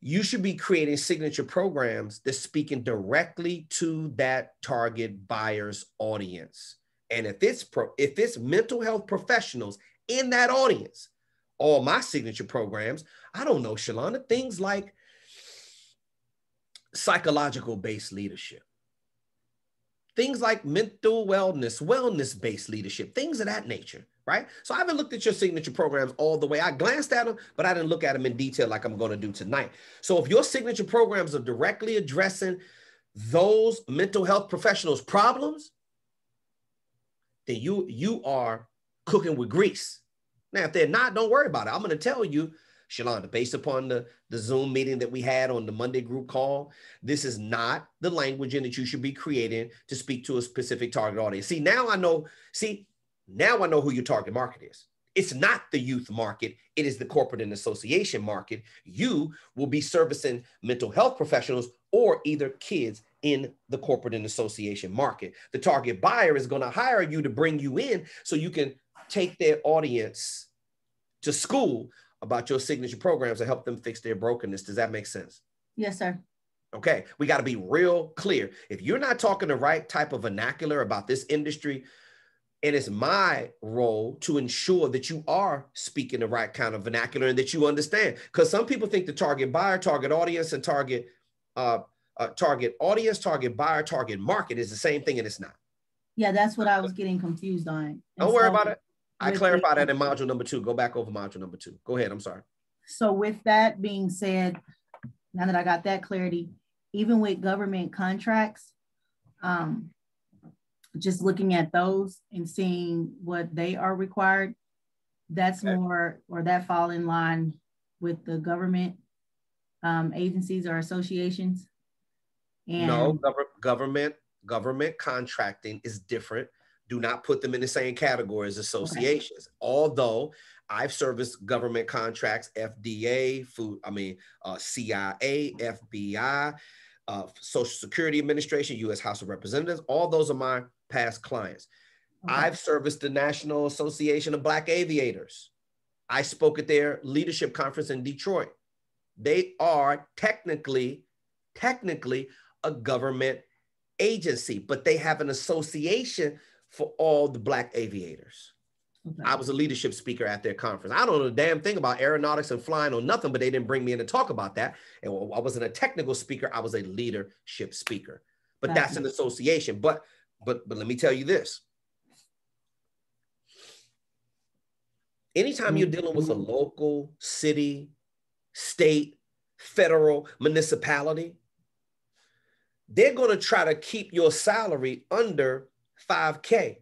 You should be creating signature programs that's speaking directly to that target buyer's audience. And if it's mental health professionals in that audience, all my signature programs, I don't know, Shalonda, things like psychological-based leadership, things like mental wellness-based leadership, things of that nature. Right? So I haven't looked at your signature programs all the way. I glanced at them, but I didn't look at them in detail like I'm going to do tonight. So if your signature programs are directly addressing those mental health professionals' problems, then you are cooking with grease. Now, if they're not, don't worry about it. I'm going to tell you, Shalonda, based upon the Zoom meeting that we had on the Monday group call, this is not the language in that you should be creating to speak to a specific target audience. Now I know who your target market is. It's not the youth market. It is the corporate and association market. You will be servicing mental health professionals or either kids in the corporate and association market. The target buyer is going to hire you to bring you in so you can take their audience to school about your signature programs to help them fix their brokenness. Does that make sense? Yes, sir. Okay. We got to be real clear. If you're not talking the right type of vernacular about this industry, and it's my role to ensure that you are speaking the right kind of vernacular and that you understand. Because some people think the target buyer, target audience, and target audience, target buyer, target market is the same thing, and it's not. Yeah, that's what I was getting confused on. Don't worry about it. I clarified that in module number 2. Go back over module number 2. Go ahead. I'm sorry. So with that being said, now that I got that clarity, even with government contracts, just looking at those and seeing what they are required, that's more, or that fall in line with the government agencies or associations. And no, government contracting is different. Do not put them in the same category as associations. Okay. Although I've serviced government contracts, FDA, CIA, FBI, Social Security Administration, U.S. House of Representatives. All those are my past clients. Okay. I've serviced the National Association of Black Aviators. I spoke at their leadership conference in Detroit. They are technically a government agency, but they have an association for all the Black aviators. Okay. I was a leadership speaker at their conference. I don't know a damn thing about aeronautics and flying or nothing, but they didn't bring me in to talk about that. And I wasn't a technical speaker. I was a leadership speaker. But that's an association. But let me tell you this. Anytime you're dealing with a local, city, state, federal, municipality, they're going to try to keep your salary under $5K.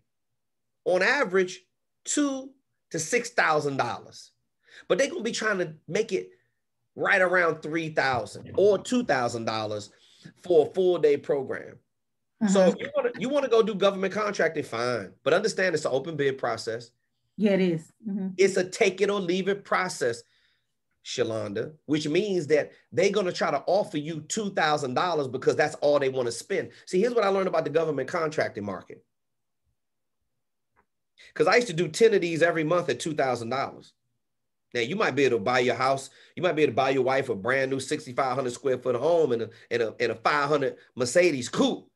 On average, $2,000 to $6,000. But they're going to be trying to make it right around $3,000 or $2,000 for a full-day program. So if you want to go do government contracting, fine. But understand it's an open bid process. Yeah, it is. It's a take it or leave it process, Shalonda, which means that they're going to try to offer you $2,000 because that's all they want to spend. See, here's what I learned about the government contracting market. Because I used to do 10 of these every month at $2,000. Now, you might be able to buy your house. You might be able to buy your wife a brand new 6,500 square foot home and a 500 Mercedes coupe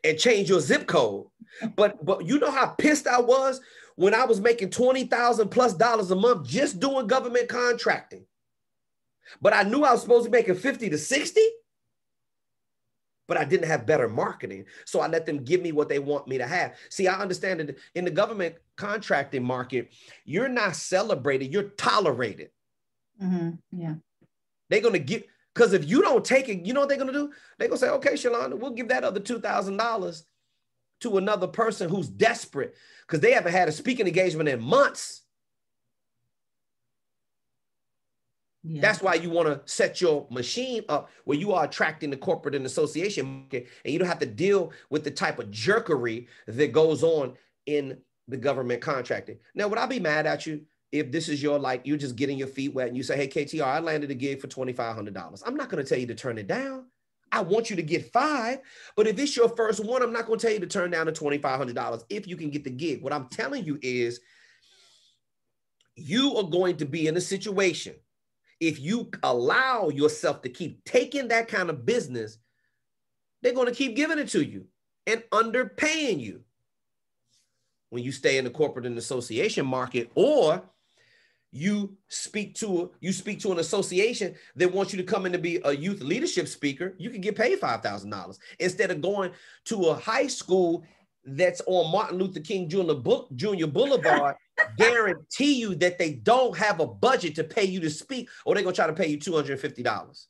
and change your zip code. But you know how pissed I was when I was making $20,000+ a month just doing government contracting. But I knew I was supposed to be making 50 to 60. But I didn't have better marketing. So I let them give me what they want me to have. See, I understand that in the government contracting market, you're not celebrated, you're tolerated. Yeah. They're going to give, because if you don't take it, you know what they're going to do? They're going to say, okay, Shalonda, we'll give that other $2,000 to another person who's desperate because they haven't had a speaking engagement in months. Yeah. That's why you want to set your machine up where you are attracting the corporate and association market, and you don't have to deal with the type of jerkery that goes on in the government contracting. Now, would I be mad at you if this is your, like, you're just getting your feet wet and you say, hey, KTR, I landed a gig for $2,500. I'm not going to tell you to turn it down. I want you to get 5, but if it's your first one, I'm not going to tell you to turn down the $2,500 if you can get the gig. What I'm telling you is you are going to be in a situation, if you allow yourself to keep taking that kind of business, they're going to keep giving it to you and underpaying you. When you stay in the corporate and association market, or you speak to an association that wants you to come in to be a youth leadership speaker, you can get paid $5,000 instead of going to a high school that's on Martin Luther King Jr. Boulevard. Guarantee you that they don't have a budget to pay you to speak, or they're going to try to pay you $250.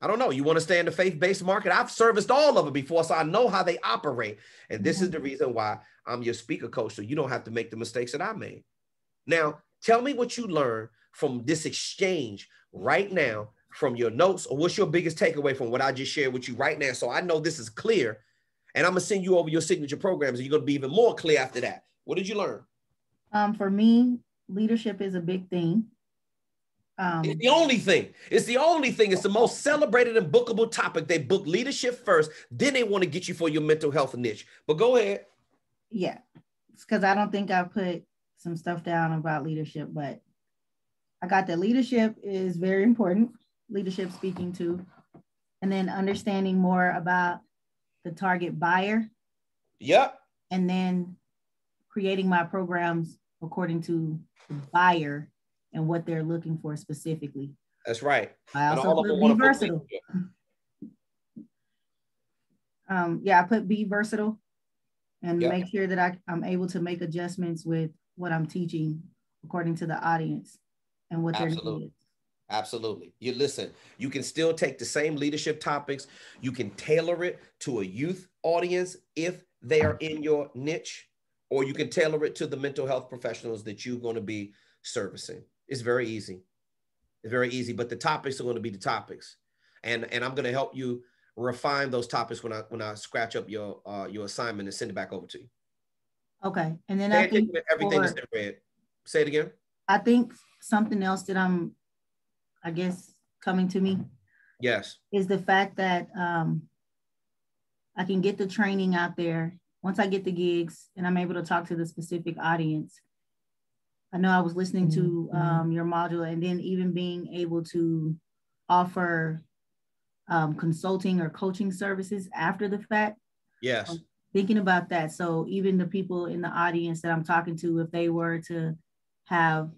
I don't know. You want to stay in the faith-based market? I've serviced all of it before, so I know how they operate. And this is the reason why I'm your speaker coach, so you don't have to make the mistakes that I made. Now, tell me what you learned from this exchange right now from your notes, or what's your biggest takeaway from what I just shared with you right now, so I know this is clear. And I'm going to send you over your signature programs, and you're going to be even more clear after that. What did you learn? For me, leadership is a big thing. It's the only thing. It's the only thing. It's the most celebrated and bookable topic. They book leadership first, then they want to get you for your mental health niche. But go ahead. Yeah, it's because I don't think I put some stuff down about leadership, but I got that leadership is very important. Leadership speaking too. And then understanding more about the target buyer. Yep. And then creating my programs according to the buyer and what they're looking for specifically. That's right. I also put be versatile. I put be versatile and make sure that I'm able to make adjustments with what I'm teaching according to the audience and what they're needing. Absolutely. You listen, you can still take the same leadership topics. You can tailor it to a youth audience if they are in your niche, or you can tailor it to the mental health professionals that you're going to be servicing. It's very easy. It's very easy, but the topics are going to be the topics. And I'm going to help you refine those topics when I scratch up your assignment and send it back over to you. Okay. And then I think everything is read. Say it again. I think something else that I'm, I guess, coming to me. Yes. Is the fact that I can get the training out there. Once I get the gigs and I'm able to talk to the specific audience. I know I was listening to your module, and then even being able to offer consulting or coaching services after the fact. Yes. thinking about that. So even the people in the audience that I'm talking to, if they were to have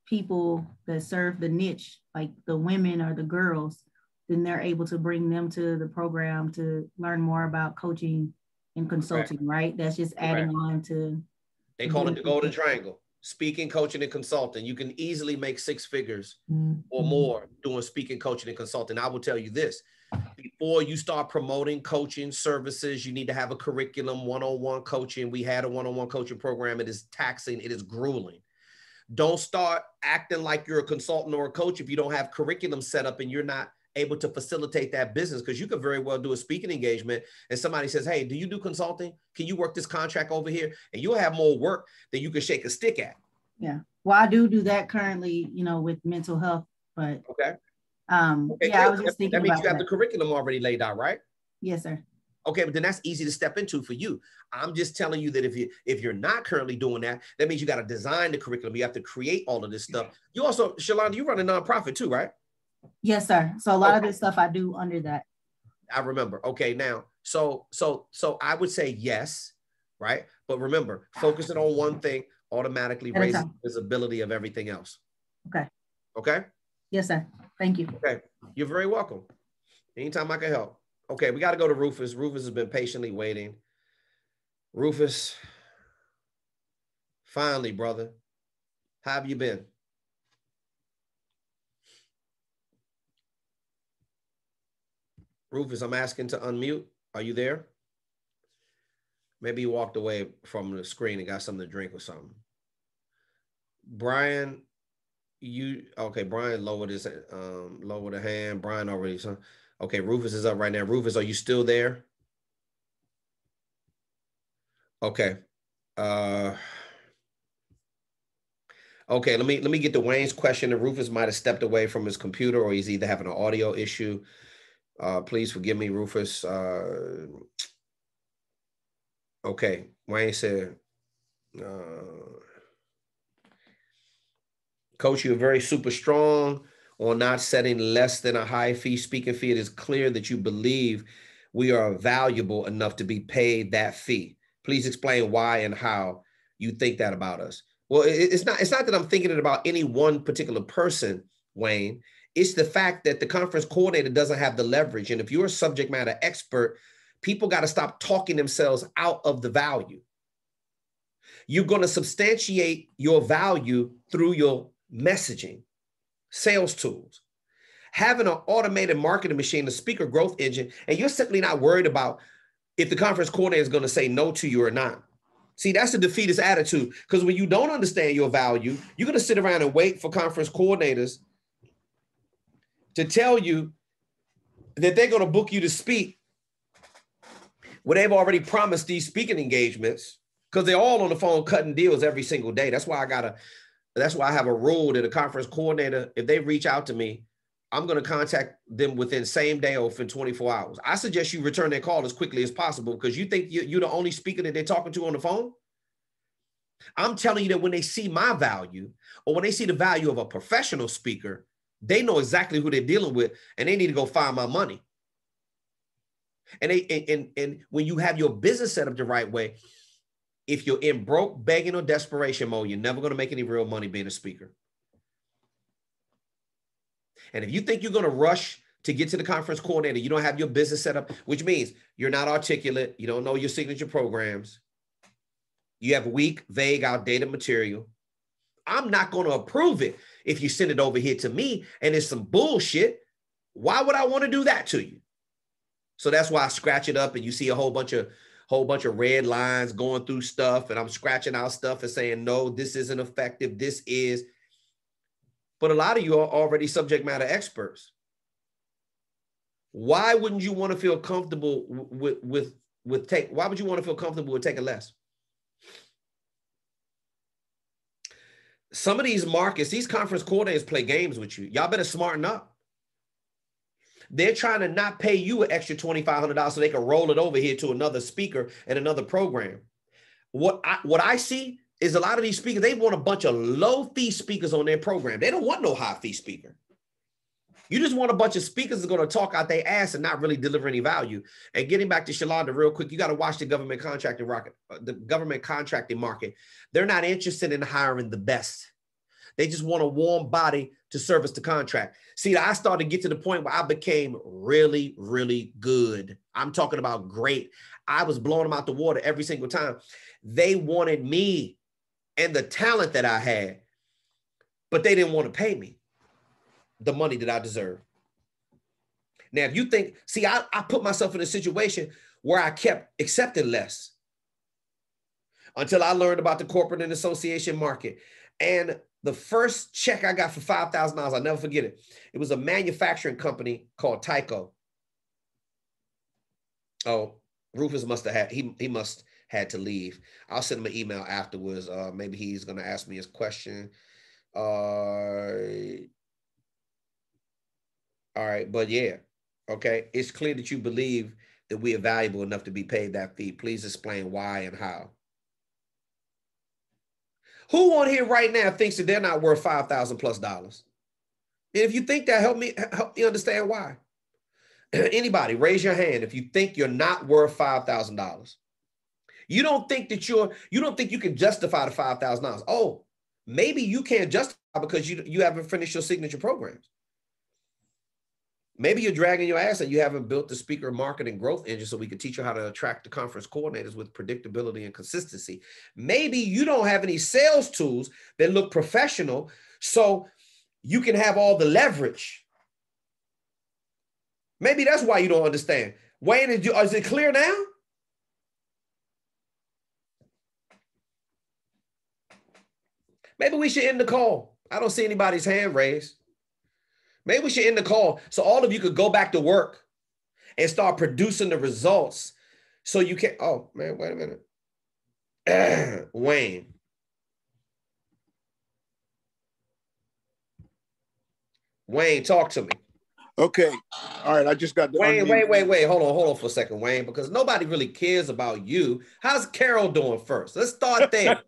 people that serve the niche, like the women or the girls, then they're able to bring them to the program to learn more about coaching and consulting, right? That's just adding on to. They call it the golden triangle: speaking, coaching, and consulting. You can easily make 6 figures or more doing speaking, coaching, and consulting. I will tell you this: before you start promoting coaching services, you need to have a curriculum, one-on-one coaching. We had a one-on-one coaching program. It is taxing. It is grueling. Don't start acting like you're a consultant or a coach if you don't have curriculum set up and you're not able to facilitate that business, because you could very well do a speaking engagement and somebody says, hey, do you do consulting? Can you work this contract over here? And you'll have more work than you can shake a stick at. Yeah. Well, I do that currently, you know, with mental health, but okay, yeah, great. I was just thinking that means about you have the curriculum already laid out, right? Yes, sir. Okay, but then that's easy to step into for you. I'm just telling you that if you're not currently doing that, that means you got to design the curriculum. You have to create all of this stuff. You also, Shalonda, you run a nonprofit too, right? Yes, sir. So a lot of this stuff I do under that. I remember. Okay, now, so I would say yes, right? But remember, focusing on one thing automatically raises visibility of everything else. Okay. Okay? Yes, sir. Thank you. Okay. You're very welcome. Anytime I can help. Okay, we got to go to Rufus. Rufus has been patiently waiting. Rufus, finally, brother, how have you been? Rufus, I'm asking to unmute. Are you there? Maybe you walked away from the screen and got something to drink or something. Brian, Brian lowered his lowered a hand. Brian already, okay, Rufus is up right now. Rufus, are you still there? Okay. Okay, let me get to Wayne's question. Rufus might have stepped away from his computer, or he's either having an audio issue. Please forgive me, Rufus. Okay, Wayne said, Coach, you're very super strong on not setting less than a high fee speaking fee. It is clear that you believe we are valuable enough to be paid that fee. Please explain why and how you think that about us. Well, it's not that I'm thinking it about any one particular person, Wayne. It's the fact that the conference coordinator doesn't have the leverage. And if you're a subject matter expert, people got to stop talking themselves out of the value. You're going to substantiate your value through your messaging, sales tools, having an automated marketing machine, a speaker growth engine, and you're simply not worried about if the conference coordinator is going to say no to you or not. See, that's the defeatist attitude, because when you don't understand your value, you're going to sit around and wait for conference coordinators to tell you that they're going to book you to speak when they've already promised these speaking engagements, because they're all on the phone cutting deals every single day. That's why I have a rule that a conference coordinator, if they reach out to me, I'm going to contact them within same day or within 24 hours. I suggest you return their call as quickly as possible, because you think you're the only speaker that they're talking to on the phone. I'm telling you that when they see my value, or when they see the value of a professional speaker, they know exactly who they're dealing with, and they need to go find my money. And when you have your business set up the right way, if you're in broke, begging, or desperation mode, you're never going to make any real money being a speaker. And if you think you're going to rush to get to the conference coordinator, you don't have your business set up, which means you're not articulate, you don't know your signature programs, you have weak, vague, outdated material, I'm not going to approve it if you send it over here to me and it's some bullshit. Why would I want to do that to you? So that's why I scratch it up and you see a whole bunch of red lines going through stuff, and I'm scratching out stuff and saying, no, this isn't effective. This is. But a lot of you are already subject matter experts. Why wouldn't you want to feel comfortable why would you want to feel comfortable with taking less? Some of these markets, these conference coordinators play games with you. Y'all better smarten up. They're trying to not pay you an extra $2,500 so they can roll it over here to another speaker and another program. What I see is a lot of these speakers, they want a bunch of low fee speakers on their program. They don't want no high fee speaker. You just want a bunch of speakers that's going to talk out their ass and not really deliver any value. And getting back to Shalonda real quick, you got to watch the government contracting market. They're not interested in hiring the best. They just want a warm body to service the contract. See, I started to get to the point where I became really, really good. I'm talking about great. I was blowing them out the water every single time. They wanted me and the talent that I had, but they didn't want to pay me the money that I deserve. Now, if you think, see, I put myself in a situation where I kept accepting less until I learned about the corporate and association market. And the first check I got for $5,000, I'll never forget it. It was a manufacturing company called Tyco. Oh, Rufus must have had, he must had to leave. I'll send him an email afterwards. Maybe he's going to ask me his question. All right, but yeah, okay. It's clear that you believe that we are valuable enough to be paid that fee. Please explain why and how. Who on here right now thinks that they're not worth $5,000+ And if you think that, help me understand why. Anybody, raise your hand if you think you're not worth $5,000. You don't think that you don't think you can justify the $5,000. Oh, maybe you can't justify because you haven't finished your signature programs. Maybe you're dragging your ass and you haven't built the speaker marketing growth engine so we can teach you how to attract the conference coordinators with predictability and consistency. Maybe you don't have any sales tools that look professional so you can have all the leverage. Maybe that's why you don't understand. Wayne, is it clear now? Maybe we should end the call. I don't see anybody's hand raised. Maybe we should end the call so all of you could go back to work and start producing the results so you can, oh man, wait a minute. Wayne. Wayne, talk to me. Okay. All right. I just got the Wayne, wait. Hold on for a second, Wayne, because nobody really cares about you. How's Carol doing first? Let's start there.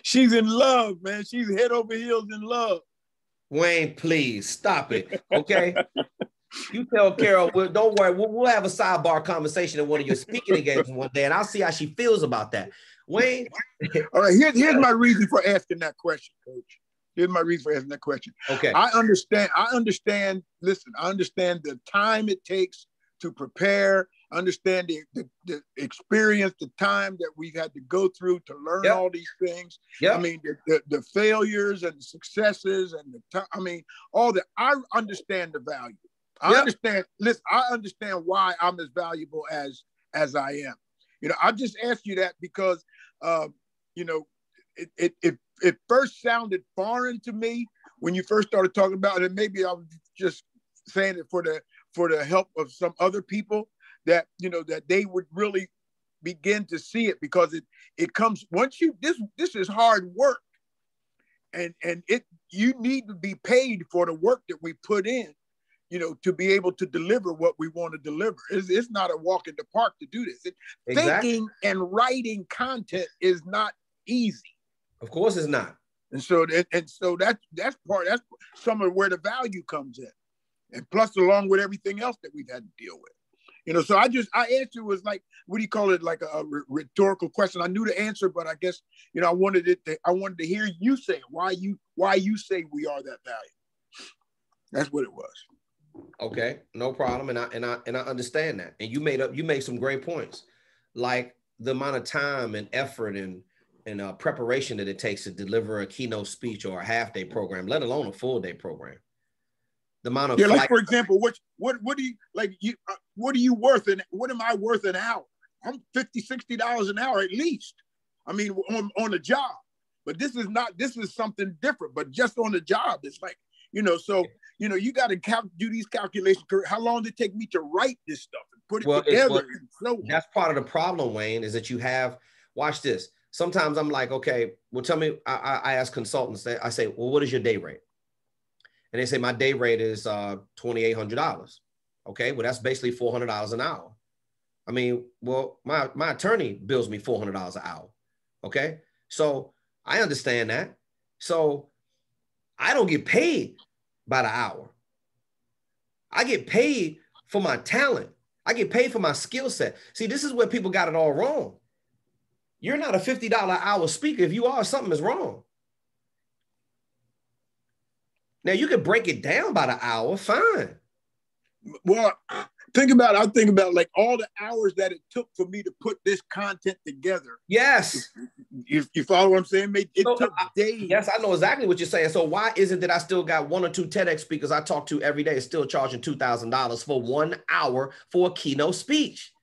She's in love, man. She's head over heels in love. Wayne, please stop it. Okay. You tell Carol, don't worry. We'll have a sidebar conversation at one of your speaking engagements one day, and I'll see how she feels about that. Wayne. All right. Here's my reason for asking that question, Coach. Here's my reason for asking that question. Okay. I understand. Listen, I understand the time it takes to prepare. Understand the experience, the time that we've had to go through to learn all these things. I mean, the failures and the successes and all that. I understand the value. I understand. Listen, I understand why I'm as valuable as I am. I just asked you that because, it first sounded foreign to me when you first started talking about it. Maybe I was just saying it for the help of some other people that, that they would really begin to see it, because it comes once this is hard work, and you need to be paid for the work that we put in, to be able to deliver what we want to deliver. It's not a walk in the park to do this. Exactly. Thinking and writing content is not easy. Of course it's not. And so that's some of where the value comes in. And plus, along with everything else that we've had to deal with. So I answered was like, what do you call it? Like a rhetorical question. I knew the answer, but I guess, I wanted to hear you say why you say we are that value. That's what it was. Okay, no problem. And I understand that. And you made some great points, like the amount of time and effort and preparation that it takes to deliver a keynote speech or a half-day program, let alone a full-day program. The amount of like, for example, what do you like? What are you worth? And what am I worth an hour? I'm $50-$60 an hour at least. I mean, on a job. But this is something different. But just on the job, it's like, so you got to do these calculations. How long did it take me to write this stuff and put it together? That's part of the problem, Wayne, is that you have. Watch this. Sometimes I'm like, okay, well, tell me. I ask consultants. I say, well, what is your day rate? And they say my day rate is $2,800. Okay, well, that's basically $400 an hour. I mean, well, my attorney bills me $400 an hour. Okay, so I understand that. So I don't get paid by the hour. I get paid for my talent. I get paid for my skill set. See, this is where people got it all wrong. You're not a $50 an hour speaker. If you are, something is wrong. Now, you can break it down by the hour, fine. Well, I think about like all the hours that it took for me to put this content together. Yes. You follow what I'm saying? It took days. Yes, I know exactly what you're saying. So why is it that I still got 1 or 2 TEDx speakers I talk to every day still charging $2,000 for 1 hour for a keynote speech?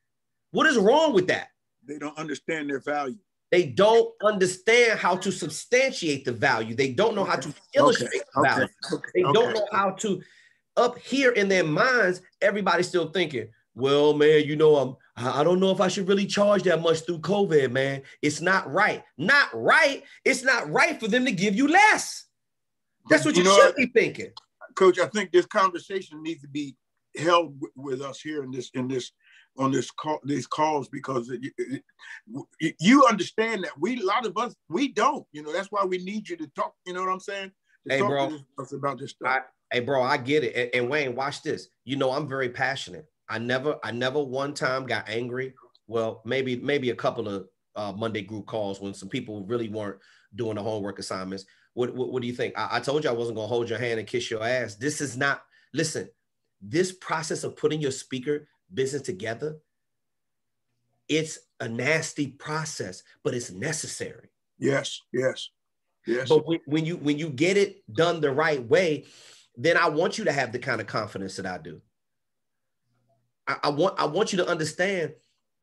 What is wrong with that? They don't understand their value. They don't understand how to substantiate the value. They don't know how to illustrate the value. They don't know how to, up here in their minds, everybody's still thinking, well, man, you know, I don't know if I should really charge that much through COVID, man. It's not right. Not right. It's not right for them to give you less. That's what you should be thinking. Coach, I think this conversation needs to be held with us here in this on these calls, because you understand that a lot of us, we don't, that's why we need you to talk, you know what I'm saying? Hey, bro, to us about this stuff. Hey, bro, I get it. And Wayne, watch this. I'm very passionate. I never one time got angry. Well, maybe a couple of Monday group calls when some people really weren't doing the homework assignments. What do you think? I told you I wasn't going to hold your hand and kiss your ass. This is not, listen, this process of putting your speaker business together, it's a nasty process, but it's necessary. Yes. But when you get it done the right way, then I want you to have the kind of confidence that I do. I want you to understand.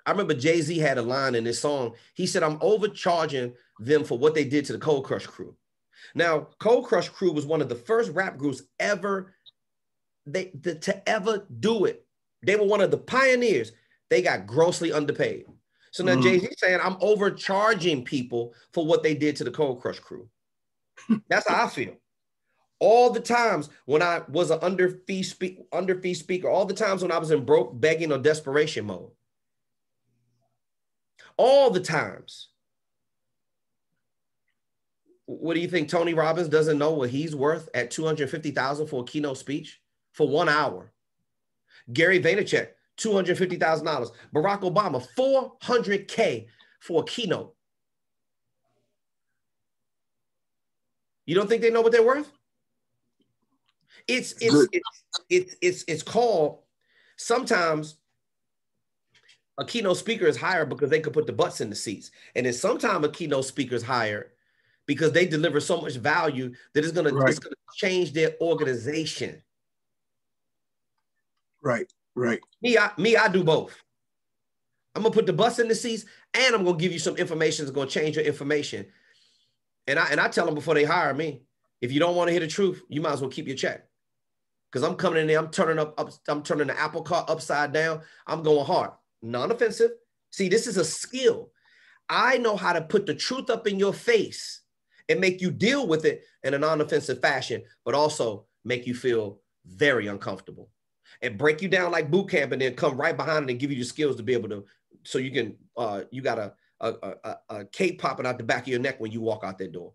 I remember Jay-Z had a line in this song. He said, I'm overcharging them for what they did to the Cold Crush Crew. Now, Cold Crush Crew was one of the first rap groups ever to ever do it. They were one of the pioneers. They got grossly underpaid. So now Jay-Z saying, I'm overcharging people for what they did to the Cold Crush Crew. That's how I feel. All the times when I was an under fee speaker, all the times when I was in broke, begging, or desperation mode. All the times. What do you think? Tony Robbins doesn't know what he's worth at $250,000 for a keynote speech for 1 hour. Gary Vaynerchuk, $250,000. Barack Obama, $400K for a keynote. You don't think they know what they're worth? It's called, sometimes a keynote speaker is hired because they could put the butts in the seats. And then sometimes a keynote speaker is hired because they deliver so much value that it's gonna change their organization. Right. Me, I do both. I'm gonna put the butts in the seats, and I'm gonna give you some information that's gonna change your information. And I tell them before they hire me, if you don't want to hear the truth, you might as well keep your check. Because I'm coming in there, I'm turning the apple cart upside down. I'm going hard, non-offensive. See, this is a skill. I know how to put the truth up in your face and make you deal with it in a non-offensive fashion, but also make you feel very uncomfortable and break you down like boot camp, and then come right behind it and give you the skills to be able to, so you can, you got a cape popping out the back of your neck when you walk out that door.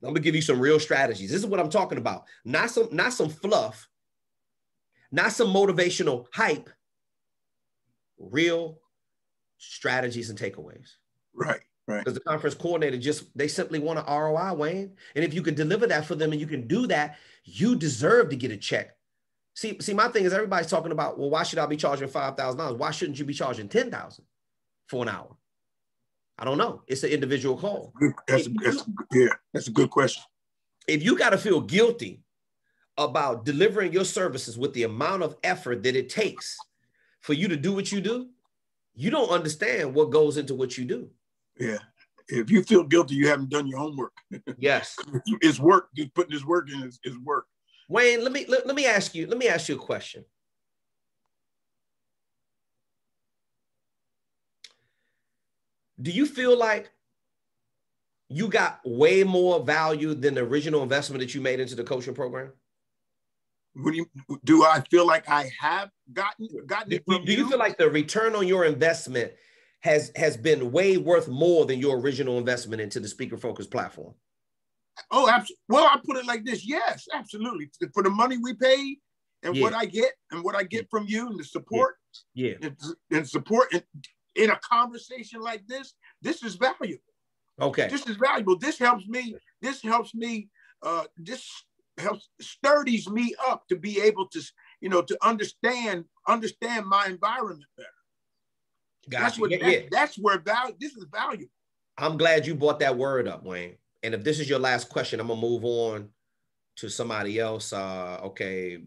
I'm gonna give you some real strategies. This is what I'm talking about. Not some fluff, not some motivational hype, real strategies and takeaways. Right. Because the conference coordinator they simply want an ROI, Wayne. And if you can deliver that for them and you can do that, you deserve to get a check. See, my thing is everybody's talking about, well, why should I be charging $5,000? Why shouldn't you be charging $10,000 for an hour? I don't know. It's an individual call. That's a good question. If you got to feel guilty about delivering your services with the amount of effort that it takes for you to do what you do, you don't understand what goes into what you do. Yeah. If you feel guilty, you haven't done your homework. Yes. It's work. Just putting this work in is work. Wayne, let me ask you a question. Do you feel like you got way more value than the original investment that you made into the coaching program? Do I feel like I have gotten it from you? Do you feel like the return on your investment has been way worth more than your original investment into the Speaker Focus platform? Oh, absolutely. Well, I put it like this. Yes, absolutely. For the money we paid and what I get from you and the support, and support in a conversation like this is valuable. Okay. This is valuable. This helps me. This helps sturdies me up to be able to, to understand my environment better. Gotcha. That's where this is valuable. I'm glad you brought that word up, Wayne. And if this is your last question, I'm gonna move on to somebody else. Okay,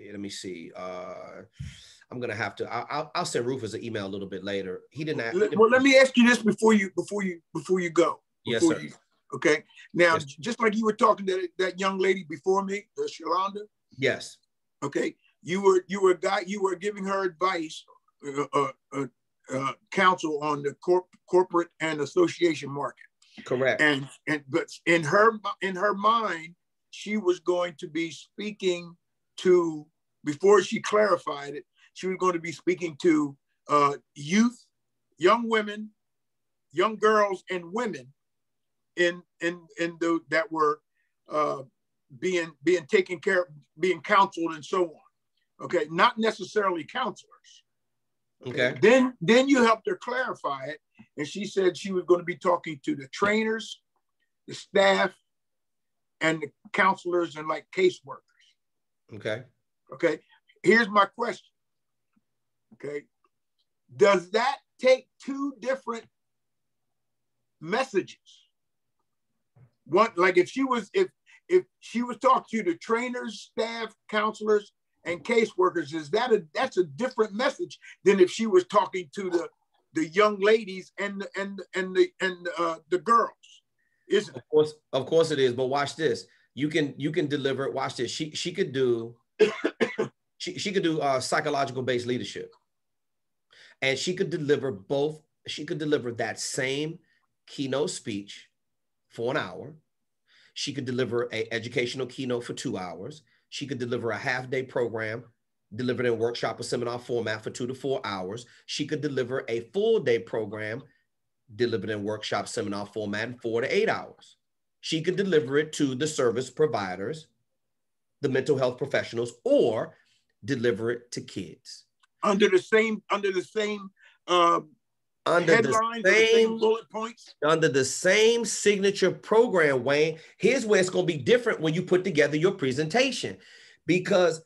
let me see. I'm gonna have to. I'll send Rufus an email a little bit later. He didn't ask. Well, let me ask you this before you go. Yes, sir. Okay. Now, just like you were talking to that young lady before me, Shalonda. Yes. Okay. You were giving her advice, counsel on the corporate and association market. Correct. But in her mind, she was going to be speaking to, before she clarified it, she was going to be speaking to youth, young women, young girls, and women that were being taken care of, being counseled, and so on. Okay, not necessarily counselors. Okay. Then you helped her clarify it, and she said she was going to be talking to the trainers, the staff, and the counselors and like caseworkers. Okay. Okay. Here's my question. Okay. Does that take two different messages? One, like if she was talking to the trainers, staff, counselors, and caseworkers, that's a different message than if she was talking to the young ladies and the girls, isn't it? Of course it is. But watch this. You can deliver. Watch this. She could do she could do psychological based leadership, and she could deliver both. She could deliver that same keynote speech for an hour. She could deliver an educational keynote for 2 hours. She could deliver a half-day program delivered in workshop or seminar format for 2 to 4 hours. She could deliver a full-day program delivered in workshop seminar format in 4 to 8 hours. She could deliver it to the service providers, the mental health professionals, or deliver it to kids. Under the same headlines, the same bullet points, under the same signature program, Wayne. Here's where it's going to be different when you put together your presentation, because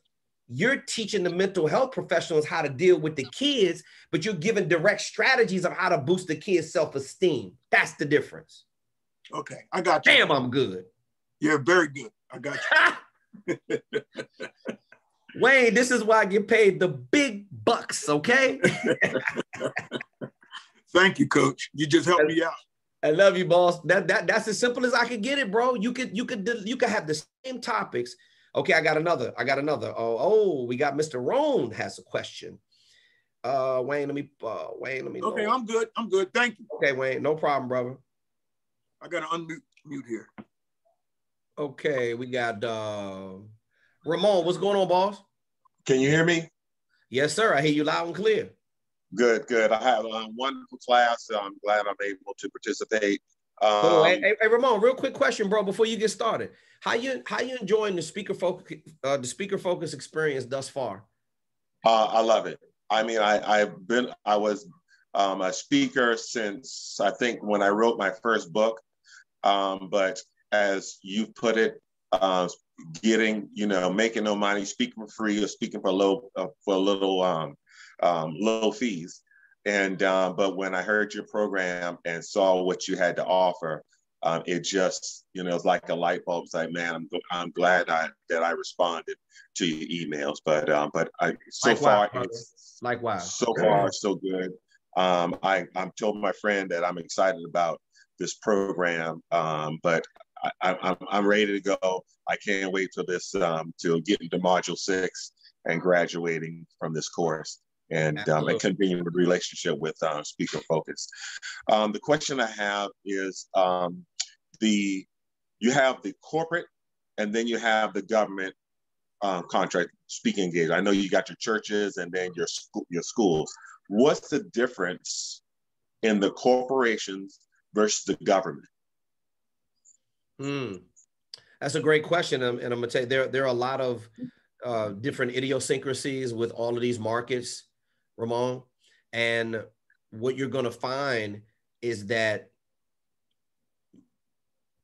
you're teaching the mental health professionals how to deal with the kids, but you're giving direct strategies of how to boost the kids' self-esteem. That's the difference. Okay, I got you. Damn, I'm good. You're very good. I got you. Wayne, this is why I get paid the big bucks, okay? Thank you, Coach. You just helped me out. I love you, boss. That's as simple as I could get it, bro. You could have the same topics. Okay, I got another. Oh, we got Mr. Roan has a question. Wayne, let me. Okay, I'm good. Thank you. Okay, Wayne, no problem, brother. I got to unmute here. Okay, we got Ramon. What's going on, boss? Can you hear me? Yes, sir. I hear you loud and clear. Good. I have a wonderful class. I'm glad I'm able to participate. Hey, Ramon, real quick question, bro, before you get started. How you enjoying the speaker focus experience thus far? I love it. I mean, I was a speaker since I think when I wrote my first book. But as you put it, making no money, speaking for free or speaking for low fees. And but when I heard your program and saw what you had to offer, it just, it's like a light bulb. It's like, man, I'm glad that I responded to your emails. But so far so good. I'm told my friend that I'm excited about this program, but I'm ready to go. I can't wait till this to get into module 6 and graduating from this course. And continuing the relationship with Speaker Focus. The question I have is you have the corporate and then you have the government contract speaking engagement. I know you got your churches and then your schools. What's the difference in the corporations versus the government? That's a great question. And I'm gonna tell you, there are a lot of different idiosyncrasies with all of these markets, Ramon. And what you're gonna find is that,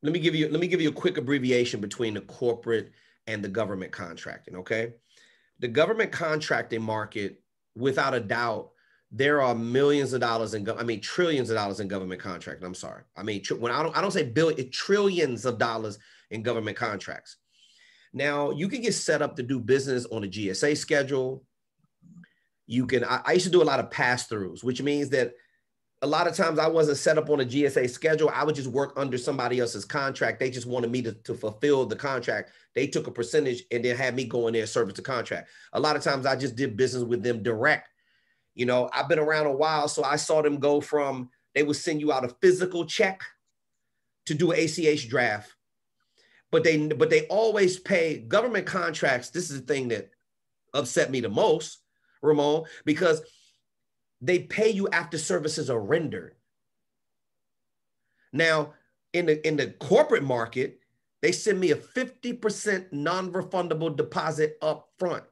let me give you a quick abbreviation between the corporate and the government contracting, okay? The government contracting market, without a doubt, there are millions of dollars trillions of dollars in government contracting. I'm sorry. I mean, when I don't say billion, trillions of dollars in government contracts. Now, you can get set up to do business on a GSA schedule. You can, I used to do a lot of pass-throughs, which means that a lot of times I wasn't set up on a GSA schedule. I would just work under somebody else's contract. They just wanted me to fulfill the contract. They took a percentage and then had me go in there and service the contract. A lot of times I just did business with them direct. You know, I've been around a while, so I saw them go from, they would send you out a physical check to do an ACH draft. But they always pay government contracts. This is the thing that upset me the most, Ramon, because they pay you after services are rendered. Now, in the corporate market, they send me a 50% non-refundable deposit up front.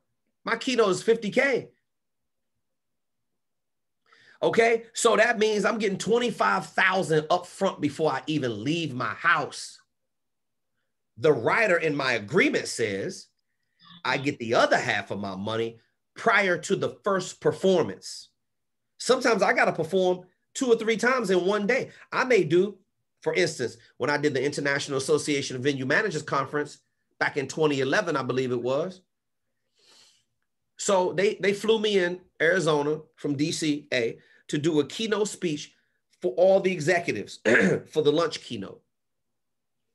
My keynote is $50K. Okay, so that means I'm getting $25,000 up front before I even leave my house. The writer in my agreement says I get the other half of my money prior to the first performance. Sometimes I got to perform 2 or 3 times in one day. I may do, for instance, when I did the International Association of Venue Managers Conference back in 2011, I believe it was. So they flew me in Arizona from DCA to do a keynote speech for all the executives for the lunch keynote.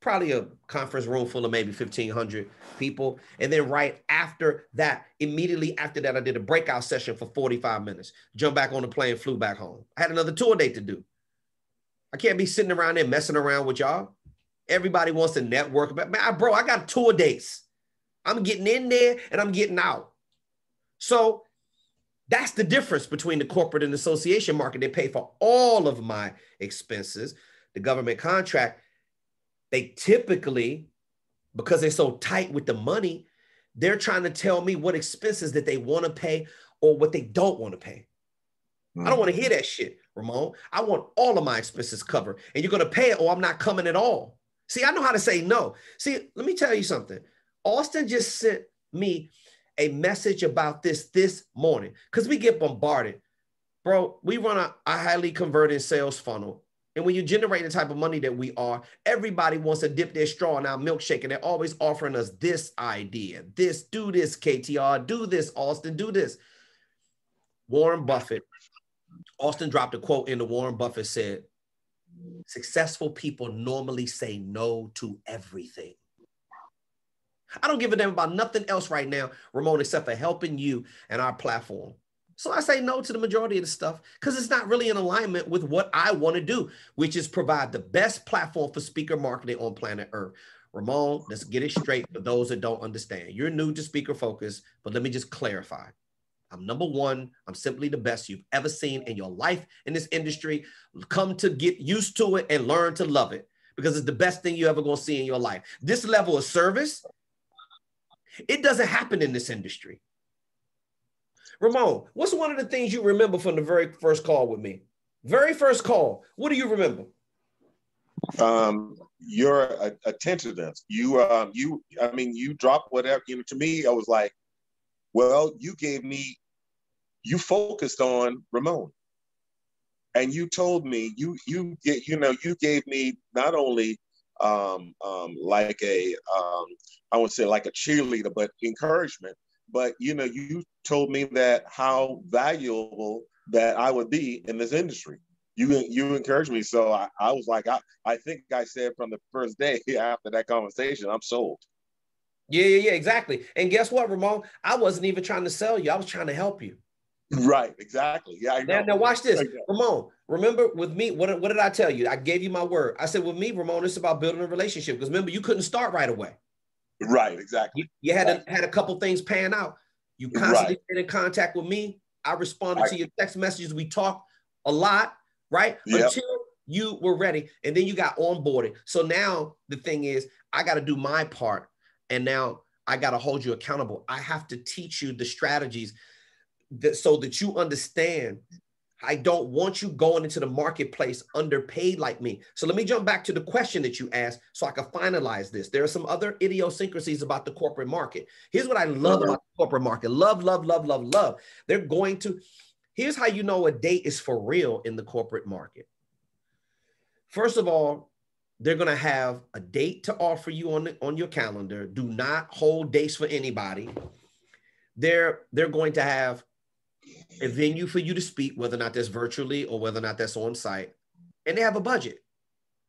Probably a conference room full of maybe 1,500 people. And then right after that, immediately after that, I did a breakout session for 45 minutes. Jumped back on the plane, flew back home. I had another tour date to do. I can't be sitting around there messing around with y'all. Everybody wants to network. But man, bro, I got tour dates. I'm getting in there and I'm getting out. So that's the difference between the corporate and association market. They pay for all of my expenses. The government contract, they typically, because they're so tight with the money, they're trying to tell me what expenses that they want to pay or what they don't want to pay. I don't want to hear that shit, Ramon. I want all of my expenses covered, and you're going to pay it or I'm not coming at all. See, I know how to say no. See, let me tell you something. Austin just sent me a message about this morning because we get bombarded. Bro, we run a highly converting sales funnel. And when you generate the type of money that we are, everybody wants to dip their straw in our milkshake, and they're always offering us this idea, this, do this, KTR, do this, Austin, do this. Warren Buffett, Austin dropped a quote in the Warren Buffett said, successful people normally say no to everything. I don't give a damn about nothing else right now, Ramon, except for helping you and our platform. So I say no to the majority of the stuff because it's not really in alignment with what I want to do, which is provide the best platform for speaker marketing on planet Earth. Ramon, let's get it straight for those that don't understand. You're new to Speaker Focus, but let me just clarify. I'm number one. I'm simply the best you've ever seen in your life in this industry. Come to get used to it and learn to love it because it's the best thing you're ever going to see in your life. This level of service, it doesn't happen in this industry. Ramon, what's one of the things you remember from the very first call with me? Very first call. What do you remember? Your attentiveness. You dropped whatever. To me, I was like, well, you focused on Ramon, and you told me you gave me not only like a I would say like a cheerleader, but encouragement. But you told me that how valuable that I would be in this industry. You encouraged me, so I was like, I think I said from the first day after that conversation, I'm sold. Yeah, exactly. And guess what, Ramon? I wasn't even trying to sell you. I was trying to help you. Right, exactly. Yeah, I know. Now watch this, Ramon. Remember with me, what did I tell you? I gave you my word. I said with me, Ramon, it's about building a relationship because remember, you couldn't start right away. Right, exactly. You had a couple things pan out. You constantly been in contact with me. I responded to your text messages. We talked a lot, right? Yep. Until you were ready. And then you got onboarded. So now the thing is, I got to do my part. And now I got to hold you accountable. I have to teach you the strategies so that you understand. I don't want you going into the marketplace underpaid like me. So let me jump back to the question that you asked so I can finalize this. There are some other idiosyncrasies about the corporate market. Here's what I love about the corporate market. Love, love, love, love, love. Here's how you know a date is for real in the corporate market. First of all, they're going to have a date to offer you on your calendar. Do not hold dates for anybody. They're going to have a venue for you to speak, whether or not that's virtually or whether or not that's on site. And they have a budget.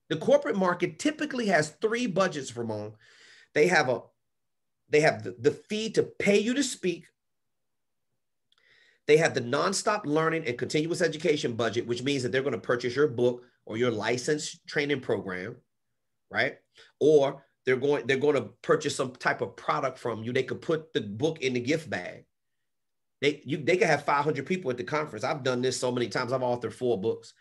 The corporate market typically has 3 budgets, Ramon. They have the fee to pay you to speak. They have the nonstop learning and continuous education budget, which means that they're going to purchase your book or your licensed training program, right? Or they're going to purchase some type of product from you. They could put the book in the gift bag. They could have 500 people at the conference. I've done this so many times. I've authored 4 books.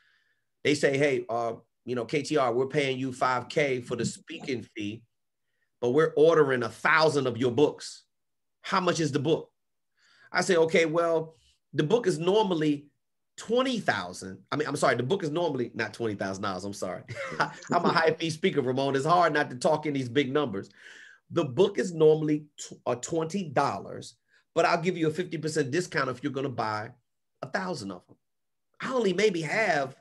They say, hey, KTR, we're paying you $5,000 for the speaking fee, but we're ordering 1,000 of your books. How much is the book? I say, okay, well, the book is normally $20,000. I'm sorry. The book is normally not $20,000. I'm sorry. I'm a high fee speaker, Ramon. It's hard not to talk in these big numbers. The book is normally $20. But I'll give you a 50% discount if you're going to buy 1,000 of them. I only maybe have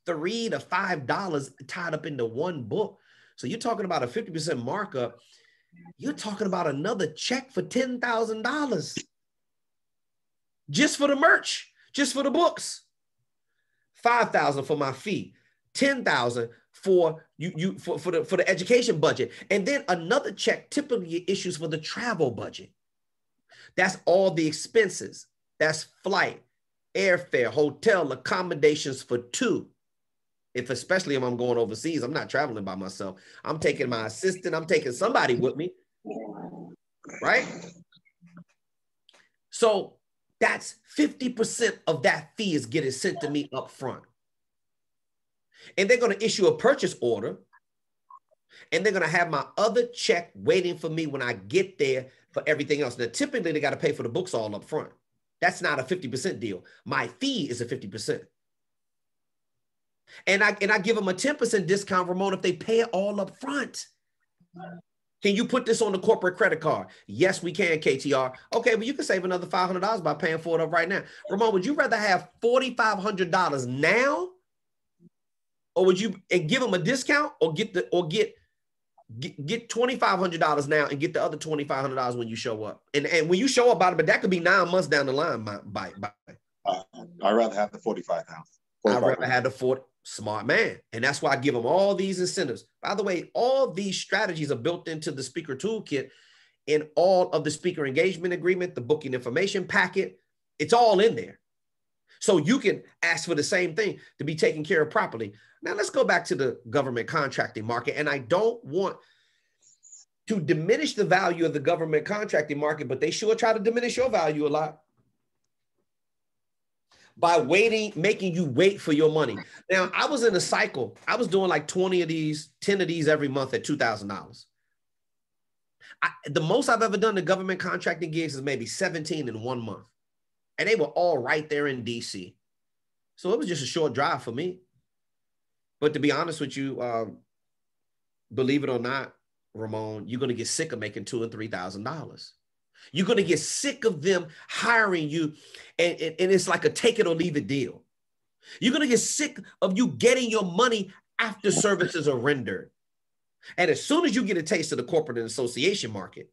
$3 to $5 tied up into one book. So you're talking about a 50% markup. You're talking about another check for $10,000 just for the merch, just for the books. $5,000 for my fee, $10,000 for for the education budget, and then another check typically issues for the travel budget. That's all the expenses. That's flight, airfare, hotel, accommodations for 2. Especially if I'm going overseas, I'm not traveling by myself. I'm taking my assistant. I'm taking somebody with me, right? So that's 50% of that fee is getting sent to me up front. And they're going to issue a purchase order. And they're going to have my other check waiting for me when I get there for everything else. Now, typically, they got to pay for the books all up front. That's not a 50% deal. My fee is a 50%. And I give them a 10% discount, Ramon, if they pay it all up front. Can you put this on the corporate credit card? Yes, we can, KTR. Okay, well, you can save another $500 by paying for it up right now. Ramon, would you rather have $4,500 now? Or would you give them a discount or get $2,500 now and get the other $2,500 when you show up? And when you show up, but that could be 9 months down the line. I'd rather have the 45,000. I'd rather have the 40. Smart man. And that's why I give them all these incentives. By the way, all these strategies are built into the speaker toolkit in all of the speaker engagement agreement, the booking information packet. It's all in there. So you can ask for the same thing to be taken care of properly. Now let's go back to the government contracting market. And I don't want to diminish the value of the government contracting market, but they sure try to diminish your value a lot by making you wait for your money. Now, I was in a cycle. I was doing like 10 of these every month at $2,000. The most I've ever done in government contracting gigs is maybe 17 in 1 month. And they were all right there in DC. So it was just a short drive for me. But to be honest with you, believe it or not, Ramon, you're going to get sick of making $2,000 and $3,000. You're going to get sick of them hiring you, and it's like a take it or leave it deal. You're going to get sick of you getting your money after services are rendered. And as soon as you get a taste of the corporate and association market,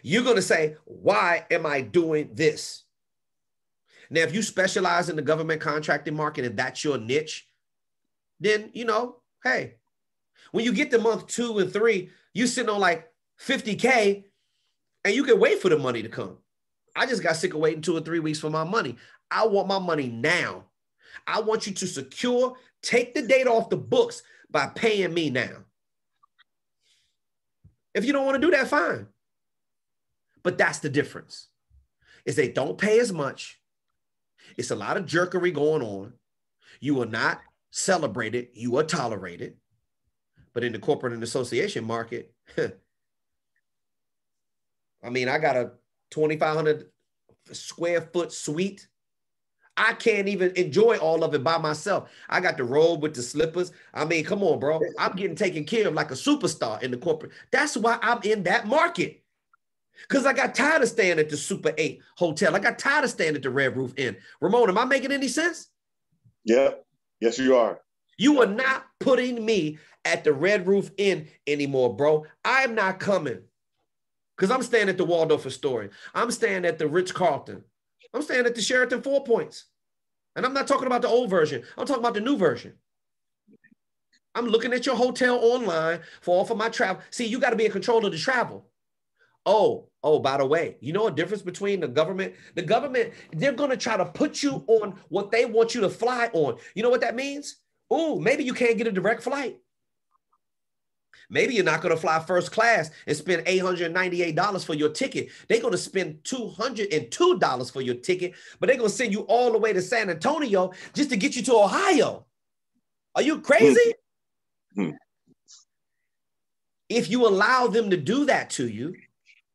you're going to say, why am I doing this? Now, if you specialize in the government contracting market and that's your niche, then, hey, when you get to month 2 and 3, you're sitting on like $50K and you can wait for the money to come. I just got sick of waiting 2 or 3 weeks for my money. I want my money now. I want you to take the date off the books by paying me now. If you don't want to do that, fine. But that's the difference, is they don't pay as much. It's a lot of jerkery going on. You are not celebrated. You are tolerated. But in the corporate and association market, I mean, I got a 2,500 square foot suite. I can't even enjoy all of it by myself. I got the robe with the slippers. I mean, come on, bro. I'm getting taken care of like a superstar in the corporate. That's why I'm in that market. Because I got tired of staying at the Super 8 hotel. I got tired of staying at the Red Roof Inn. Ramon, am I making any sense? Yeah. Yes, you are. You are not putting me at the Red Roof Inn anymore, bro. I'm not coming. Because I'm staying at the Waldorf Astoria. I'm staying at the Ritz-Carlton. I'm staying at the Sheraton 4 Points. And I'm not talking about the old version. I'm talking about the new version. I'm looking at your hotel online for all of my travel. See, you got to be in control of the travel. Oh, by the way, you know a difference between the government? The government, they're going to try to put you on what they want you to fly on. You know what that means? Oh, maybe you can't get a direct flight. Maybe you're not going to fly first class and spend $898 for your ticket. They're going to spend $202 for your ticket, but they're going to send you all the way to San Antonio just to get you to Ohio. Are you crazy? Mm-hmm. If you allow them to do that to you,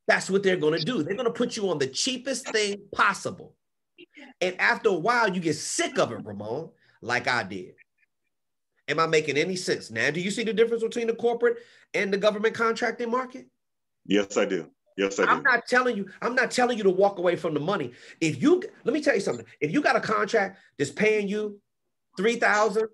that's what they're going to do. They're going to put you on the cheapest thing possible. And after a while, you get sick of it, Ramon, like I did. Am I making any sense? Now, do you see the difference between the corporate and the government contracting market? Yes, I do. Yes, I do. I'm not telling you to walk away from the money. Let me tell you something. If you got a contract that's paying you $3,000,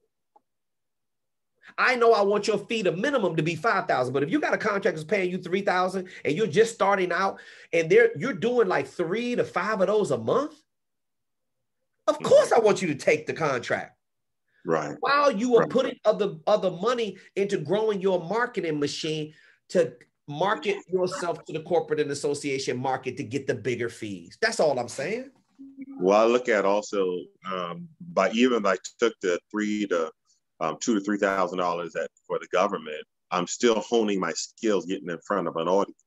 I know I want your fee, the minimum, to be $5,000. But if you got a contract that's paying you $3,000 and you're just starting out and you're doing like 3 to 5 of those a month, of course I want you to take the contract. Right. While you are putting other money into growing your marketing machine to market yourself to the corporate and association market to get the bigger fees. That's all I'm saying. Well, I look at also by even I took the $2,000 to $3,000 for the government, I'm still honing my skills getting in front of an audience.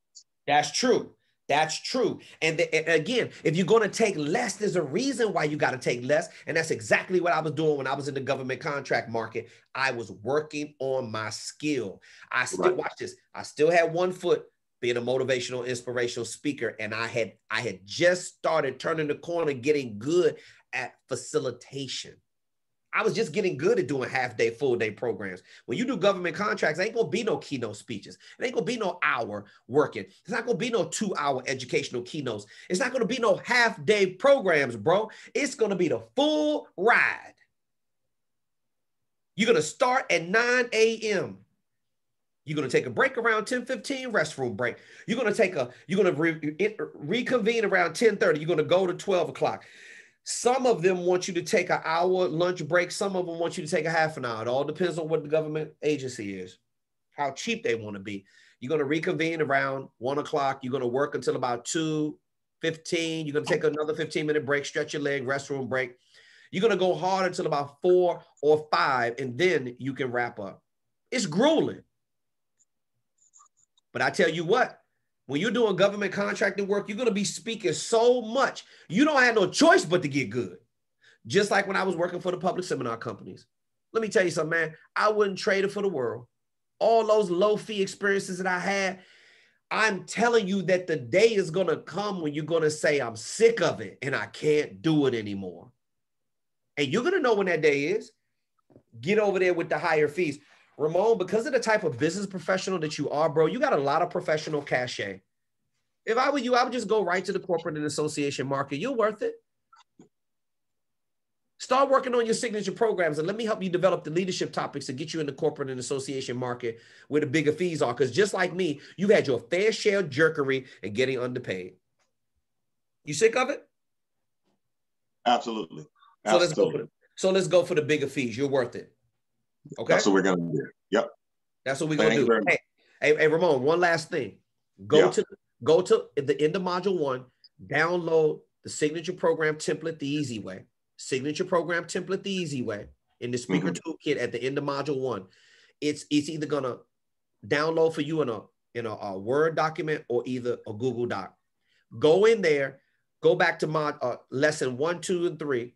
That's true. That's true. And again, if you're going to take less, there's a reason why you got to take less. And that's exactly what I was doing when I was in the government contract market. I was working on my skill. Watch this. I still had one foot being a motivational, inspirational speaker. And I had just started turning the corner, getting good at facilitation. I was just getting good at doing half-day, full-day programs. When you do government contracts, ain't going to be no keynote speeches. It ain't going to be no hour working. It's not going to be no 2-hour educational keynotes. It's not going to be no half-day programs, bro. It's going to be the full ride. You're going to start at 9 a.m. You're going to take a break around 10:15, restroom break. You're going to reconvene around 10:30. You're going to go to 12 o'clock. Some of them want you to take an hour lunch break. Some of them want you to take a half an hour. It all depends on what the government agency is, how cheap they want to be. You're going to reconvene around 1 o'clock. You're going to work until about 2:15. You're going to take another 15-minute break, stretch your leg, restroom break. You're going to go hard until about 4 or 5, and then you can wrap up. It's grueling. But I tell you what, when you're doing government contracting work, you're going to be speaking so much. You don't have no choice but to get good. Just like when I was working for the public seminar companies. Let me tell you something, man. I wouldn't trade it for the world. All those low fee experiences that I had, I'm telling you that the day is going to come when you're going to say, I'm sick of it and I can't do it anymore. And you're going to know when that day is. Get over there with the higher fees. Ramon, because of the type of business professional that you are, bro, you got a lot of professional cachet. If I were you, I would just go right to the corporate and association market. You're worth it. Start working on your signature programs and let me help you develop the leadership topics to get you in the corporate and association market where the bigger fees are. Because just like me, you've had your fair share of jerkery and getting underpaid. You sick of it? Absolutely. So let's go for the bigger fees. You're worth it. Okay. That's what we're going to do. Yep. That's what we're going to do. Hey, Ramon, one last thing. Go to the end of module 1, download the signature program template the easy way. Signature program template the easy way in the speaker toolkit at the end of module 1. It's either going to download for you in a Word document or either a Google Doc. Go in there, go back to lesson 1, 2, and 3.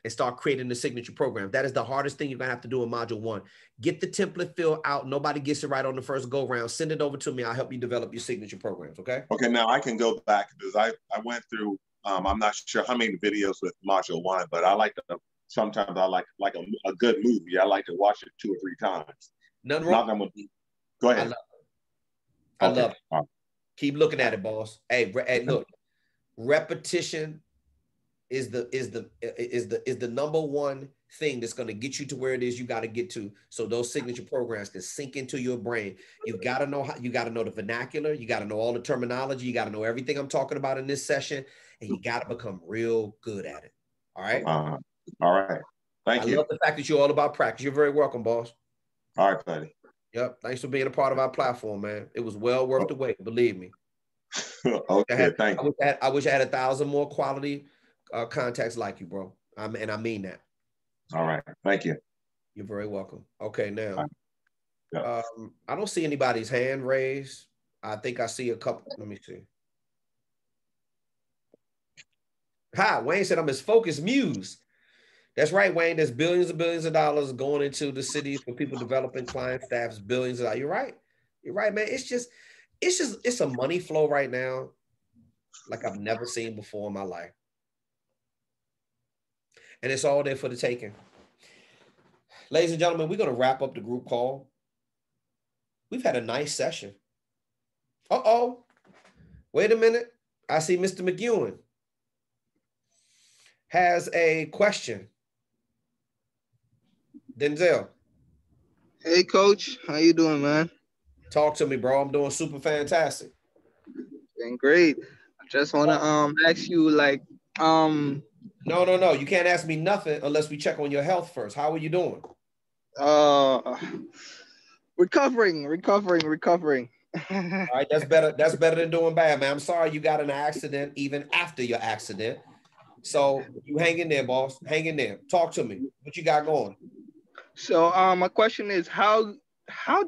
and start creating the signature program. That is the hardest thing you're gonna have to do in module 1. Get the template filled out. Nobody gets it right on the first go round. Send it over to me. I'll help you develop your signature programs, okay? Okay, now I can go back because I went through, I'm not sure how many videos with module 1, but I like to, sometimes I like a good movie. I like to watch it 2 or 3 times. Nothing wrong. Go ahead. I love it. Right. Keep looking at it, boss. Hey, look, repetition is the number one thing that's going to get you to where it is you got to get to, so those signature programs can sink into your brain. You got to know how, you got to know the vernacular, you got to know all the terminology, you got to know everything I'm talking about in this session, and you got to become real good at it. All right. All right. Thank you. I love the fact that you're all about practice. You're very welcome, boss. All right, buddy. Yep. Thanks for being a part of our platform, man. It was well worth the wait. Believe me. Okay. Thank you. I wish I had 1,000 more quality contacts like you, bro. And I mean that. All right. Thank you. You're very welcome. Okay, now, right. Yeah. I don't see anybody's hand raised. I think I see a couple. Let me see. Hi, Wayne said I'm his focused muse. That's right, Wayne. There's billions and billions of dollars going into the cities for people developing client staffs, billions of dollars. You're right. You're right, man. It's a money flow right now like I've never seen before in my life. And it's all there for the taking. Ladies and gentlemen, we're going to wrap up the group call. We've had a nice session. Uh-oh. Wait a minute. I see Mr. McEwen has a question. Denzel. Hey, Coach. How you doing, man? Talk to me, bro. I'm doing super fantastic. Doing great. I just want to ask you, like, No. You can't ask me nothing unless we check on your health first. How are you doing? Recovering. All right, that's better than doing bad, man. I'm sorry you got in an accident even after your accident. So you hang in there, boss. Hang in there. Talk to me. What you got going? So my question is, how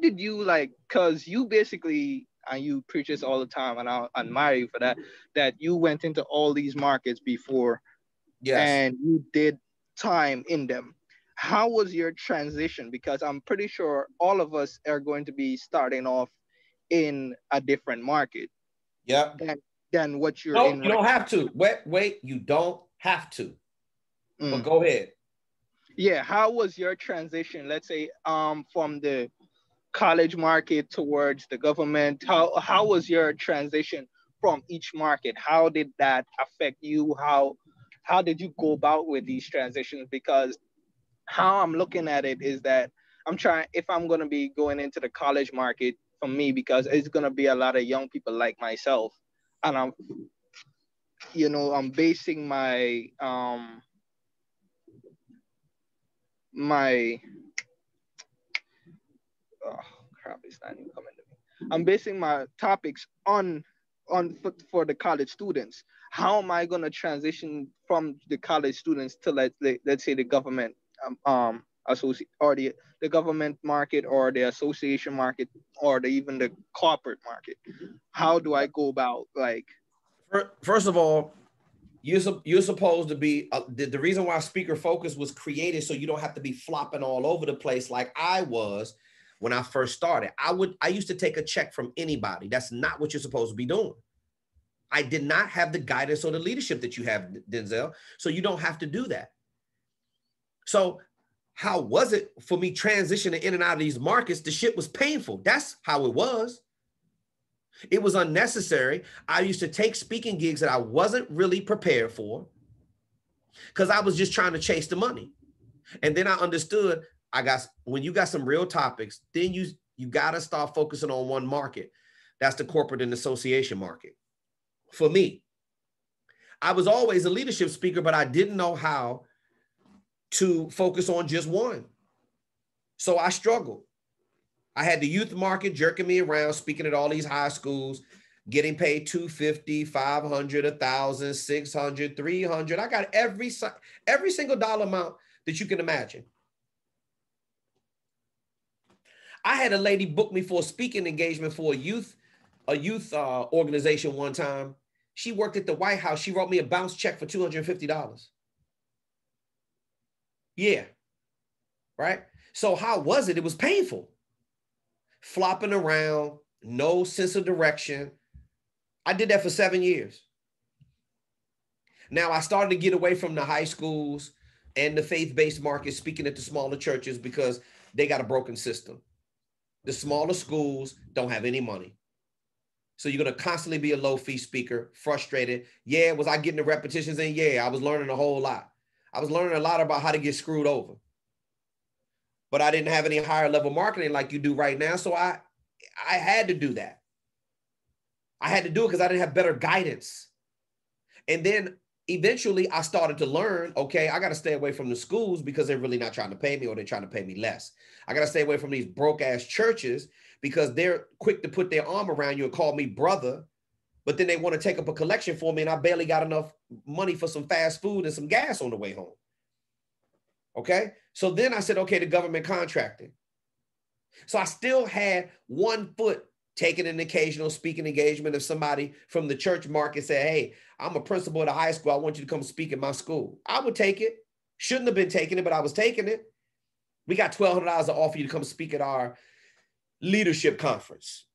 did you, like, because you basically, and you preach this all the time, and I admire you for that you went into all these markets before. Yes. And you did time in them. How was your transition? Because I'm pretty sure all of us are going to be starting off in a different market. Yeah. Than what you're in. No, you don't have to. Wait, you don't have to. But go ahead. Yeah, how was your transition? Let's say from the college market towards the government. How was your transition from each market? How did that affect you? How did you go about with these transitions? Because how I'm looking at it is that if I'm going to be going into the college market, for me, because it's going to be a lot of young people like myself, and I'm basing my it's not even coming to me. I'm basing my topics for the college students. How am I going to transition from the college students to let's say the government the government market, or the association market, or even the corporate market? How do I go about, like? First of all, you're supposed to be the reason why Speaker Focus was created, so you don't have to be flopping all over the place like I was when I first started. I used to take a check from anybody. That's not what you're supposed to be doing. I did not have the guidance or the leadership that you have, Denzel. So you don't have to do that. So how was it for me transitioning in and out of these markets? The shit was painful. That's how it was. It was unnecessary. I used to take speaking gigs that I wasn't really prepared for because I was just trying to chase the money. And then I understood when you got some real topics, then you got to start focusing on one market. That's the corporate and association market. For me, I was always a leadership speaker, but I didn't know how to focus on just one. So I struggled. I had the youth market jerking me around, speaking at all these high schools, getting paid $250, $500, $1,000, $600, $300. I got every single dollar amount that you can imagine. I had a lady book me for a speaking engagement for a youth organization one time. She worked at the White House. She wrote me a bounce check for $250. Yeah. Right. So how was it? It was painful. Flopping around, no sense of direction. I did that for 7 years. Now I started to get away from the high schools and the faith-based market, speaking at the smaller churches because they got a broken system. The smaller schools don't have any money. So you're going to constantly be a low-fee speaker, frustrated. Yeah, was I getting the repetitions in? Yeah, I was learning a whole lot. I was learning a lot about how to get screwed over. But I didn't have any higher level marketing like you do right now. So I had to do that. I had to do it because I didn't have better guidance. And then eventually I started to learn, okay, I got to stay away from the schools because they're really not trying to pay me, or they're trying to pay me less. I got to stay away from these broke ass churches because they're quick to put their arm around you and call me brother, but then they want to take up a collection for me and I barely got enough money for some fast food and some gas on the way home. Okay. So then I said, okay, the government contracting. So I still had one foot taking an occasional speaking engagement. If somebody from the church market said, hey, I'm a principal at a high school, I want you to come speak at my school, I would take it. Shouldn't have been taking it, but I was taking it. We got $1,200 to offer you to come speak at our leadership conference.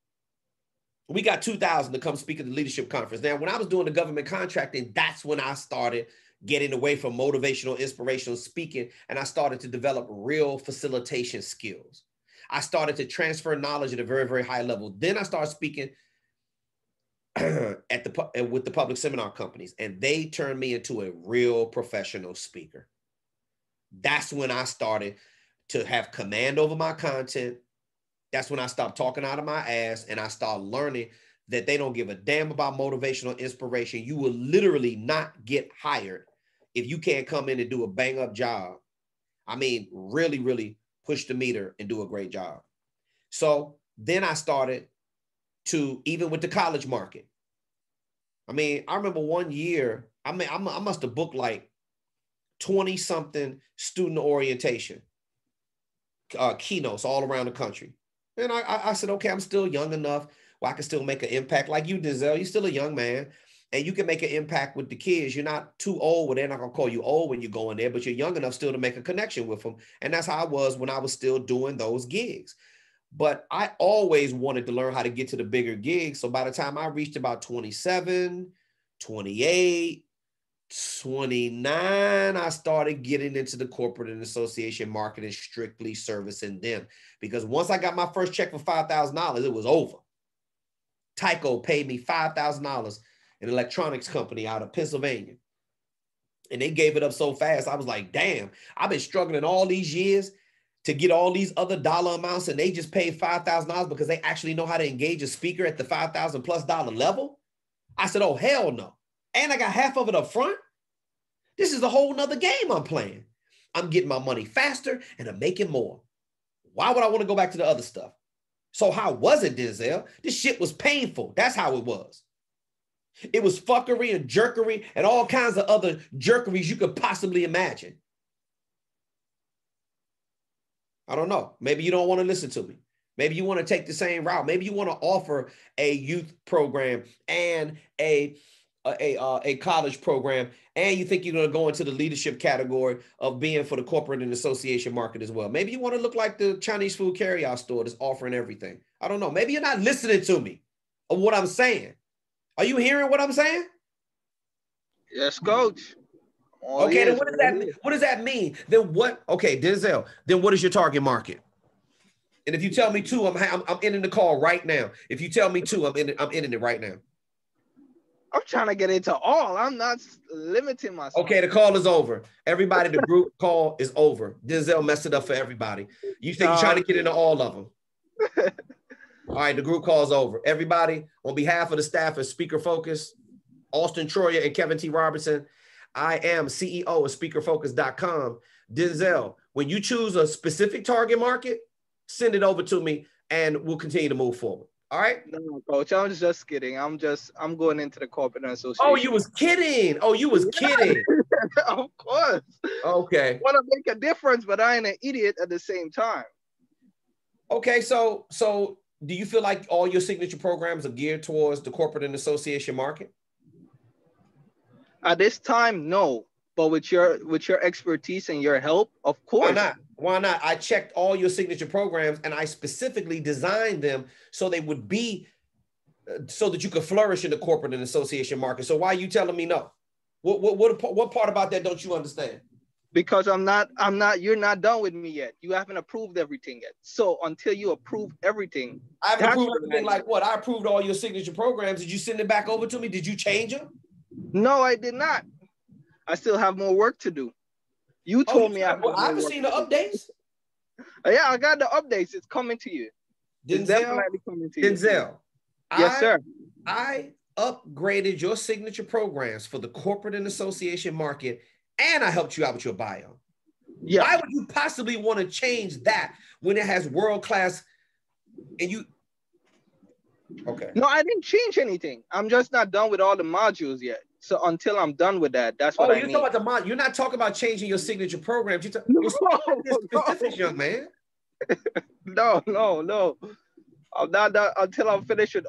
We got $2,000 to come speak at the leadership conference. Now, when I was doing the government contracting, that's when I started getting away from motivational, inspirational speaking, and I started to develop real facilitation skills. I started to transfer knowledge at a very, very high level. Then I started speaking with the public seminar companies, and they turned me into a real professional speaker. That's when I started to have command over my content. That's when I stopped talking out of my ass and I started learning that they don't give a damn about motivational inspiration. You will literally not get hired if you can't come in and do a bang up job. I mean, really, really push the meter and do a great job. So then I started to, even with the college market. I mean, I remember one year, I must have booked like 20 something student orientation keynotes all around the country. And I said, okay, I'm still young enough where I can still make an impact. Like you, Denzel, you're still a young man and you can make an impact with the kids. You're not too old where they're not going to call you old when you go in there, but you're young enough still to make a connection with them. And that's how I was when I was still doing those gigs. But I always wanted to learn how to get to the bigger gigs. So by the time I reached about 27, 28, 29, I started getting into the corporate and association market and strictly servicing them. Because once I got my first check for $5,000, it was over. Tyco paid me $5,000, an electronics company out of Pennsylvania. And they gave it up so fast. I was like, damn, I've been struggling all these years to get all these other dollar amounts, and they just paid $5,000 because they actually know how to engage a speaker at the $5,000+ level. I said, oh, hell no. And I got half of it up front. This is a whole nother game I'm playing. I'm getting my money faster and I'm making more. Why would I want to go back to the other stuff? So how was it, Denzel? This shit was painful. That's how it was. It was fuckery and jerkery and all kinds of other jerkeries you could possibly imagine. I don't know. Maybe you don't want to listen to me. Maybe you want to take the same route. Maybe you want to offer a youth program and a college program, and you think you're going to go into the leadership category of being for the corporate and association market as well. Maybe you want to look like the Chinese food carryout store that's offering everything. I don't know. Maybe you're not listening to me of what I'm saying. Are you hearing what I'm saying? Yes, coach. Okay, then what does that mean? What does that mean? Then what? Okay, Denzel, then what is your target market? And if you tell me 2, I'm ending the call right now. If you tell me 2, I'm ending it right now. I'm trying to get into all. I'm not limiting myself. Okay, the call is over. Everybody, the group call is over. Denzel messed it up for everybody. You think you're trying to get into all of them. All right, the group call is over. Everybody, on behalf of the staff at Speaker Focus, Auston Troyer and Kevin T. Robertson, I am CEO of SpeakerFocus.com. Denzel, when you choose a specific target market, send it over to me and we'll continue to move forward. All right? No, coach, I was just kidding. I'm going into the corporate association. Oh, you was kidding. Oh, you was kidding. Of course. Okay. Want to make a difference, but I ain't an idiot at the same time. Okay, so do you feel like all your signature programs are geared towards the corporate and association market? At this time, no. But with your expertise and your help, of course. Why not? Why not? I checked all your signature programs and I specifically designed them so they would be so that you could flourish in the corporate and association market. So why are you telling me no? What part about that don't you understand? Because you're not done with me yet. You haven't approved everything yet. So until you approve everything. I haven't approved everything like what? I approved all your signature programs. Did you send it back over to me? Did you change them? No, I did not. I still have more work to do. You told me I haven't seen the updates. Yeah, I got the updates. It's coming to you. It's definitely coming to you. Denzel. Yes, sir. I upgraded your signature programs for the corporate and association market, and I helped you out with your bio. Yeah. Why would you possibly want to change that when it has world-class and you? Okay. No, I didn't change anything. I'm just not done with all the modules yet. So until I'm done with that, that's what I mean. Talking about the you're not talking about changing your signature programs. You're talking specifics, young man. No. I'm not done until I'm finished with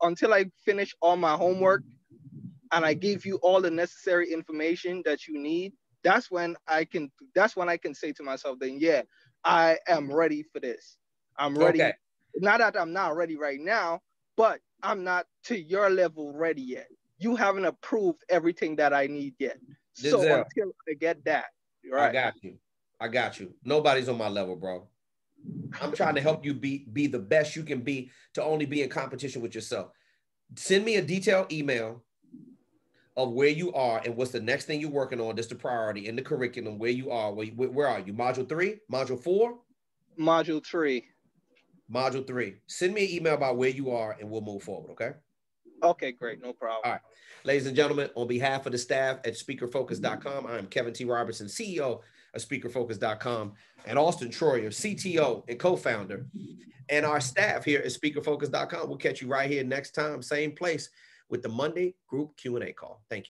until I finish all my homework and I give you all the necessary information that you need. That's when I can say to myself, then yeah, I am ready for this. I'm ready. Okay. Not that I'm not ready right now, but I'm not to your level ready yet. You haven't approved everything that I need yet. So until I get that, right? I got you. Nobody's on my level, bro. I'm trying to help you be the best you can be to only be in competition with yourself. Send me a detailed email of where you are and what's the next thing you're working on. Just the priority in the curriculum, where you are. Where are you? Module 3? Module 4? Module 3. Module 3. Send me an email about where you are and we'll move forward, okay? Okay, great. No problem. All right. Ladies and gentlemen, on behalf of the staff at speakerfocus.com, I am Kevin T. Robertson, CEO of speakerfocus.com, and Auston Troyer, CTO and co-founder, and our staff here at speakerfocus.com. We'll catch you right here next time, same place, with the Monday group Q&A call. Thank you.